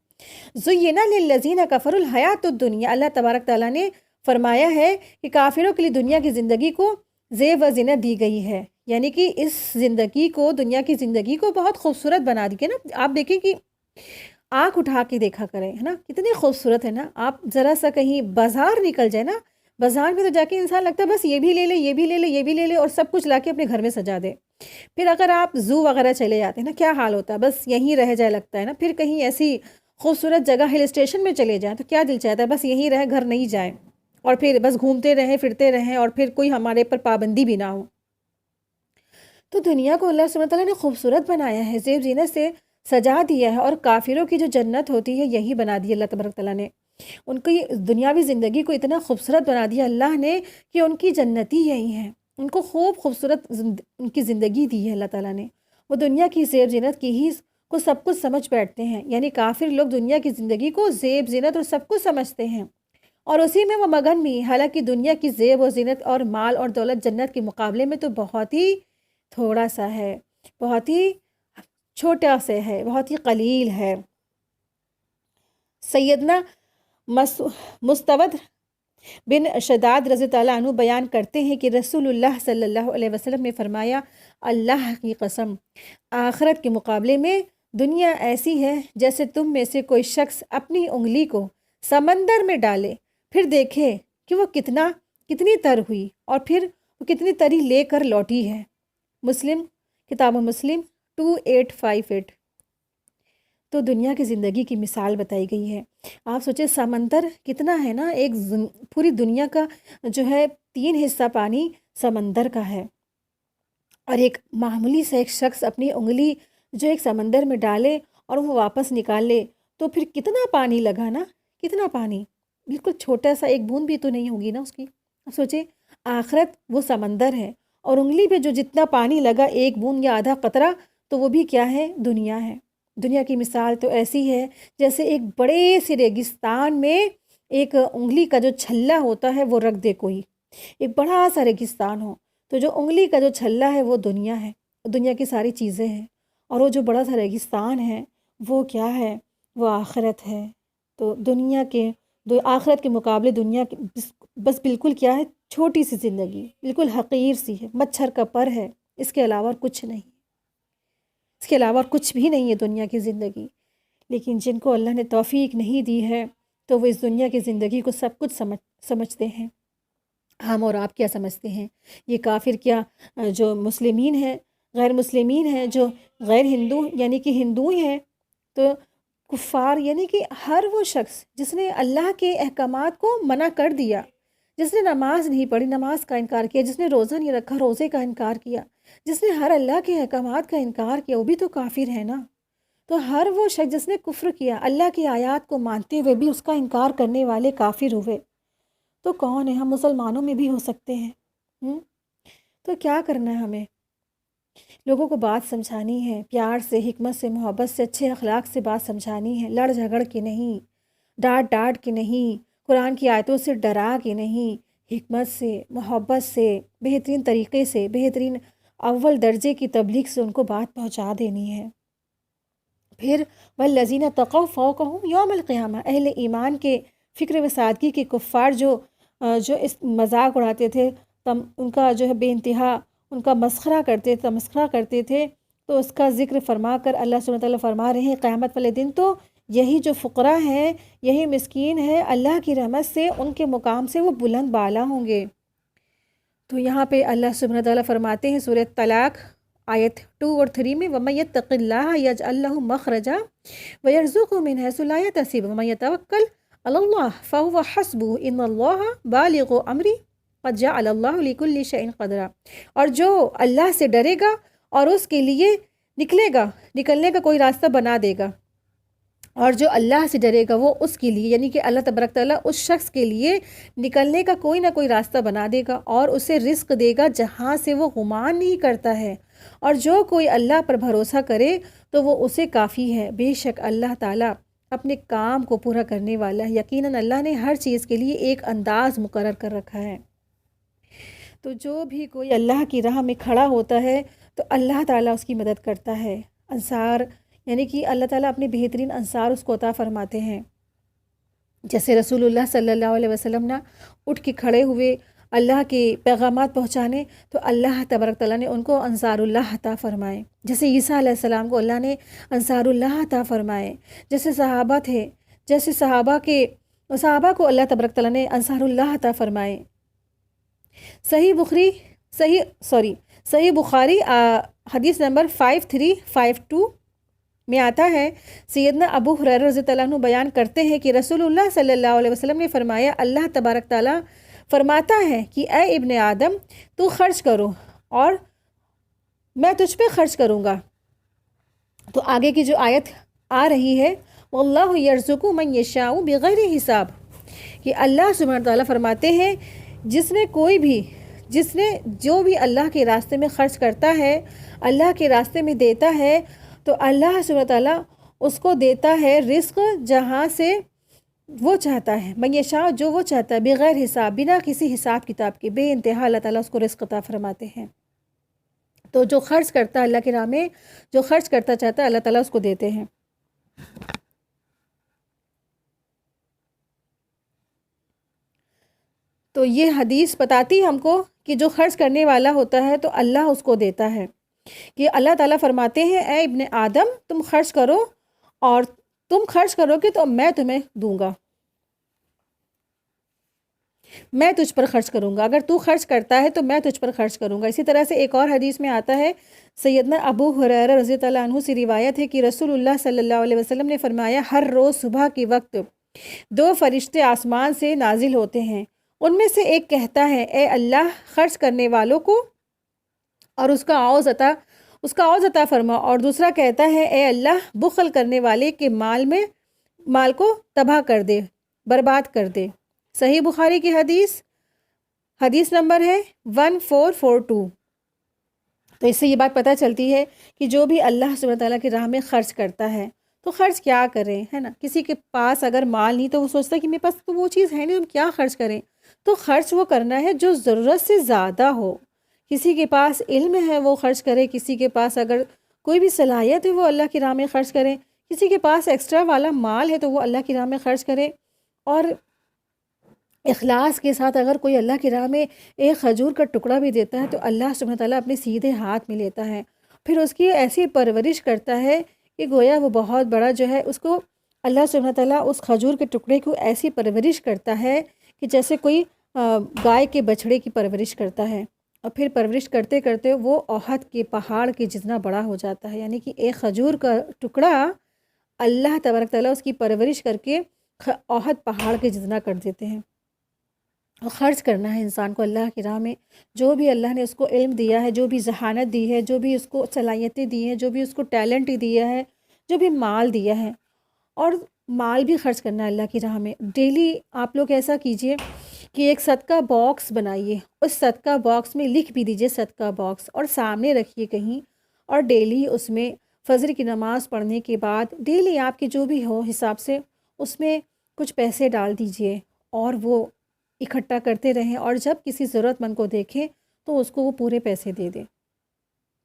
زُیِّنَ لِلَّذِینَ كَفَرُوا الْحَیَاةُ الدُّنْیَا، اللہ تبارک تعالیٰ نے فرمایا ہے کہ کافروں کے لیے دنیا کی زندگی کو زیب و زینت دی گئی ہے، یعنی کہ اس زندگی کو، دنیا کی زندگی کو بہت خوبصورت بنا دی ہے نا۔ آپ دیکھیں کہ آنکھ اٹھا کے دیکھا کریں، ہے نا، کتنی خوبصورت ہے نا۔ آپ ذرا سا کہیں بازار نکل جائے نا، بازار میں تو جا کے انسان لگتا ہے بس یہ بھی لے لے، یہ بھی لے لے، یہ بھی لے لے، اور سب کچھ لا کے اپنے گھر میں سجا دے۔ پھر اگر آپ زو وغیرہ چلے جاتے ہیں نا، کیا حال ہوتا ہے، بس یہیں رہ جائے لگتا ہے نا۔ پھر کہیں ایسی خوبصورت جگہ ہل اسٹیشن میں چلے جائیں تو کیا دل چاہتا ہے، بس یہیں رہے، گھر نہیں جائیں، اور پھر بس گھومتے رہیں پھرتے رہیں، اور پھر کوئی ہمارے پر پابندی بھی نہ ہو۔ تو دنیا کو اللہ سبحانہ تعالیٰ نے خوبصورت بنایا ہے، زیب زینت سے سجا دیا ہے، اور کافروں کی جو جنت ہوتی ہے یہی بنا دی اللہ تبارک تعالیٰ نے۔ ان کی دنیاوی زندگی کو اتنا خوبصورت بنا دیا اللہ نے کہ ان کی جنتی یہی ہے، ان کو خوبصورت ان کی زندگی دی ہے اللہ تعالیٰ نے۔ وہ دنیا کی زیب زینت کی ہی کو سب کچھ سمجھ بیٹھتے ہیں، یعنی کافر لوگ دنیا کی زندگی کو زیب زینت اور سب کچھ سمجھتے ہیں، اور اسی میں وہ مگن بھی، حالانکہ دنیا کی زیب و زینت اور مال اور دولت جنت کے مقابلے میں تو بہت ہی تھوڑا سا ہے، بہت ہی چھوٹا سے ہے، بہت ہی قلیل ہے۔ سیدنا مستود بن شداد رضی اللہ عنہ بیان کرتے ہیں کہ رسول اللہ صلی اللہ علیہ وسلم نے فرمایا، اللہ کی قسم، آخرت کے مقابلے میں دنیا ایسی ہے جیسے تم میں سے کوئی شخص اپنی انگلی کو سمندر میں ڈالے، پھر دیکھے کہ وہ کتنی تر ہوئی، اور پھر وہ کتنی تری لے کر لوٹی ہے۔ مسلم، کتاب مسلم 2858۔ تو دنیا کی زندگی کی مثال بتائی گئی ہے۔ آپ سوچیں سمندر کتنا ہے نا، ایک پوری دنیا کا جو ہے 3 حصہ پانی سمندر کا ہے، اور ایک معمولی سا ایک شخص اپنی انگلی جو ایک سمندر میں ڈالے اور وہ واپس نکال لے تو پھر کتنا پانی لگا نا، کتنا پانی، بالکل چھوٹا سا ایک بوند بھی تو نہیں ہوگی نا اس کی۔ اب سوچیں آخرت وہ سمندر ہے، اور انگلی پہ جو جتنا پانی لگا، ایک بوند یا آدھا قطرہ، تو وہ بھی کیا ہے، دنیا ہے۔ دنیا کی مثال تو ایسی ہے جیسے ایک بڑے سے ریگستان میں ایک انگلی کا جو چھلا ہوتا ہے وہ رکھ دے، کوئی ایک بڑا سا ریگستان ہو، تو جو انگلی کا جو چھلا ہے وہ دنیا ہے، دنیا کی ساری چیزیں ہیں، اور وہ جو بڑا سا ریگستان ہے وہ کیا ہے، وہ آخرت ہے۔ تو آخرت کے مقابلے دنیا بس بالکل کیا ہے، چھوٹی سی زندگی، بالکل حقیر سی ہے، مچھر کا پر ہے، اس کے علاوہ کچھ نہیں، اس کے علاوہ کچھ بھی نہیں ہے دنیا کی زندگی۔ لیکن جن کو اللہ نے توفیق نہیں دی ہے تو وہ اس دنیا کی زندگی کو سب کچھ سمجھتے ہیں۔ ہم اور آپ کیا سمجھتے ہیں؟ یہ کافر کیا جو مسلمین ہیں، غیر مسلمین ہیں، جو غیر ہندو یعنی کہ ہندو ہیں، تو کفار یعنی کہ ہر وہ شخص جس نے اللہ کے احکامات کو منع کر دیا، جس نے نماز نہیں پڑھی، نماز کا انکار کیا، جس نے روزہ نہیں رکھا، روزے کا انکار کیا، جس نے ہر اللہ کے احکامات کا انکار کیا، وہ بھی تو کافر ہے نا۔ تو ہر وہ شخص جس نے کفر کیا، اللہ کی آیات کو مانتے ہوئے بھی اس کا انکار کرنے والے کافر ہوئے، تو کون ہے؟ ہم مسلمانوں میں بھی ہو سکتے ہیں۔ تو کیا کرنا ہے ہمیں؟ لوگوں کو بات سمجھانی ہے، پیار سے، حکمت سے، محبت سے، اچھے اخلاق سے بات سمجھانی ہے، لڑ جھگڑ کے نہیں، ڈانٹ کے نہیں، قرآن کی آیتوں سے ڈرا کے نہیں، حکمت سے، محبت سے، بہترین طریقے سے، بہترین اول درجے کی تبلیغ سے ان کو بات پہنچا دینی ہے۔ پھر والذین تقوا فوقہم یوم القیامہ، اہل ایمان کے فکر و سادگی کے کفار جو اس مذاق اڑاتے تھے، ان کا جو ہے بے انتہا ان کا تمسخرہ کرتے تھے، تو اس کا ذکر فرما کر اللہ سبحانہ وتعالیٰ فرما رہے ہیں قیامت والے دن تو یہی جو فقراء ہیں، یہی مسکین ہیں، اللہ کی رحمت سے ان کے مقام سے وہ بلند بالا ہوں گے۔ تو یہاں پہ اللہ سبحانہ وتعالیٰ فرماتے ہیں سورۃ طلاق آیت 2 اور 3 میں وَمَن يَتَّقِ اللَّهَ يَجْعَل لَّهُ مَخْرَجًا وَيَرْزُقْهُ مِنْ حَيْثُ لَا يَحْتَسِبُ وَمَن يَتَوَكَّلْ عَلَى اللَّهِ فَهُوَ حَسْبُهُ إِنَّ اللَّهَ بَالِغُ أَمْرِهِ قَدْ جَعَلَ اللَّهُ لِكُلِّ شَيْءٍ قَدْرًا، اور جو اللہ سے ڈرے گا اور اس کے لیے نکلنے کا کوئی راستہ بنا دے گا، اور جو اللہ سے ڈرے گا وہ اس کے لیے یعنی کہ اللہ تبارک تعالیٰ اس شخص کے لیے نکلنے کا کوئی نہ کوئی راستہ بنا دے گا اور اسے رزق دے گا جہاں سے وہ گمان نہیں کرتا ہے، اور جو کوئی اللہ پر بھروسہ کرے تو وہ اسے کافی ہے۔ بے شک اللہ تعالیٰ اپنے کام کو پورا کرنے والا ہے، یقیناً اللہ نے ہر چیز کے لیے ایک انداز مقرر کر رکھا ہے۔ تو جو بھی کوئی اللہ کی راہ میں کھڑا ہوتا ہے تو اللہ تعالیٰ اس کی مدد کرتا ہے۔ انصار یعنی کہ اللہ تعالیٰ اپنے بہترین انصار اس کو عطا فرماتے ہیں، جیسے رسول اللہ صلی اللہ علیہ وسلم نے اٹھ کے کھڑے ہوئے اللہ کے پیغامات پہنچانے، تو اللہ تبارک تعالیٰ نے ان کو انصار اللہ عطا فرمائے، جیسے عیسیٰ علیہ السلام کو اللہ نے انصار اللہ عطا فرمائے، جیسے صحابہ تھے، جیسے صحابہ کو اللہ تبارک تعالیٰ نے انصار اللہ عطا فرمائے۔ صحیح بخاری حدیث نمبر 5352 میں آتا ہے، سیدنا ابو ہریرہ رضی اللہ عنہ بیان کرتے ہیں کہ رسول اللہ صلی اللہ علیہ وسلم نے فرمایا، اللہ تبارک تعالیٰ فرماتا ہے کہ اے ابن آدم تو خرچ کرو اور میں تجھ پہ خرچ کروں گا۔ تو آگے کی جو آیت آ رہی ہے واللہ یرزق من یشاء بغیر حساب، کہ اللہ سبحانہ تعالیٰ فرماتے ہیں جس نے جو بھی اللہ کے راستے میں خرچ کرتا ہے، اللہ کے راستے میں دیتا ہے، تو اللہ سبحانہ تعالیٰ اس کو دیتا ہے رزق جہاں سے وہ چاہتا ہے، من یشاء جو وہ چاہتا ہے، بغیر حساب بنا کسی حساب کتاب کے، بے انتہا اللہ تعالیٰ اس کو رزق عطا فرماتے ہیں۔ تو جو خرچ کرتا ہے اللہ کی راہ میں، جو خرچ کرتا چاہتا ہے اللہ تعالیٰ اس کو دیتے ہیں۔ تو یہ حدیث بتاتی ہم کو کہ جو خرچ کرنے والا ہوتا ہے تو اللہ اس کو دیتا ہے، کہ اللہ تعالیٰ فرماتے ہیں اے ابن آدم تم خرچ کرو، اور تم خرچ کرو گے تو میں تمہیں دوں گا، میں تجھ پر خرچ کروں گا، اگر تو خرچ کرتا ہے تو میں تجھ پر خرچ کروں گا۔ اسی طرح سے ایک اور حدیث میں آتا ہے، سیدنا ابو ہریرہ رضی اللہ عنہ سے روایت ہے کہ رسول اللہ صلی اللہ علیہ وسلم نے فرمایا، ہر روز صبح کے وقت 2 فرشتے آسمان سے نازل ہوتے ہیں، ان میں سے ایک کہتا ہے اے اللہ خرچ کرنے والوں کو اور اس کا عوض عطا فرما، اور دوسرا کہتا ہے اے اللہ بخل کرنے والے کے مال کو تباہ کر دے، برباد کر دے۔ صحیح بخاری کی حدیث نمبر ہے 1442۔ تو اس سے یہ بات پتہ چلتی ہے کہ جو بھی اللہ سبحانہ تعالیٰ کی راہ میں خرچ کرتا ہے تو خرچ کیا کریں، ہے نا؟ کسی کے پاس اگر مال نہیں تو وہ سوچتا ہے کہ میرے پاس تو وہ چیز ہے نہیں، ہم کیا خرچ کریں؟ تو خرچ وہ کرنا ہے جو ضرورت سے زیادہ ہو۔ کسی کے پاس علم ہے وہ خرچ کرے، کسی کے پاس اگر کوئی بھی صلاحیت ہے وہ اللہ کی راہ میں خرچ کرے، کسی کے پاس ایکسٹرا والا مال ہے تو وہ اللہ کی راہ میں خرچ کرے، اور اخلاص کے ساتھ اگر کوئی اللہ کی راہ میں ایک کھجور کا ٹکڑا بھی دیتا ہے تو اللہ سبحانہ تعالیٰ اپنے سیدھے ہاتھ میں لیتا ہے، پھر اس کی ایسی پرورش کرتا ہے کہ گویا وہ بہت بڑا جو ہے اس کو اللہ سبحانہ تعالیٰ اس کھجور کے ٹکڑے کو ایسی پرورش کرتا ہے کہ جیسے کوئی گائے کے بچھڑے کی پرورش کرتا ہے، اور پھر پرورش کرتے کرتے وہ احد کے پہاڑ کے جتنا بڑا ہو جاتا ہے، یعنی کہ ایک کھجور کا ٹکڑا اللہ تبارک تعالیٰ اس کی پرورش کر کے احد پہاڑ کے جتنا کر دیتے ہیں۔ اور خرچ کرنا ہے انسان کو اللہ کی راہ میں، جو بھی اللہ نے اس کو علم دیا ہے، جو بھی ذہانت دی ہے، جو بھی اس کو صلاحیتیں دی ہیں، جو بھی اس کو ٹیلنٹ دیا ہے، جو بھی مال دیا ہے، اور مال بھی خرچ کرنا ہے اللہ کی راہ میں۔ ڈیلی آپ لوگ ایسا کیجئے کہ ایک صدقہ باکس بنائیے، اس صدقہ باکس میں لکھ بھی دیجئے صدقہ باکس، اور سامنے رکھیے کہیں، اور ڈیلی اس میں فجر کی نماز پڑھنے کے بعد ڈیلی آپ کے جو بھی ہو حساب سے اس میں کچھ پیسے ڈال دیجئے، اور وہ اکٹھا کرتے رہیں، اور جب کسی ضرورت مند کو دیکھیں تو اس کو وہ پورے پیسے دے دیں۔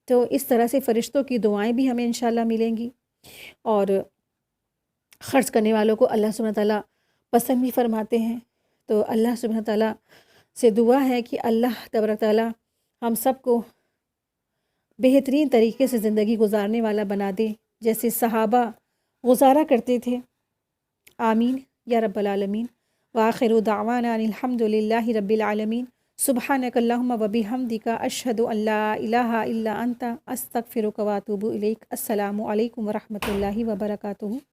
تو اس طرح سے فرشتوں کی دعائیں بھی ہمیں انشاءاللہ ملیں گی، اور خرچ کرنے والوں کو اللہ سبحانہ تعالیٰ پسند بھی فرماتے ہیں۔ تو اللہ سبحانہ تعالیٰ سے دعا ہے کہ اللہ تبارک تعالیٰ ہم سب کو بہترین طریقے سے زندگی گزارنے والا بنا دے، جیسے صحابہ گزارا کرتے تھے۔ آمین یا رب العالمین۔ وآخر دعوانا ان الحمد للہ رب العالمین۔ سبحانک اللہم و بحمدک، اشہد ان لا الہ الا انت، استغفرک و اتوب الیک۔ السلام علیکم ورحمۃ اللہ وبرکاتہ۔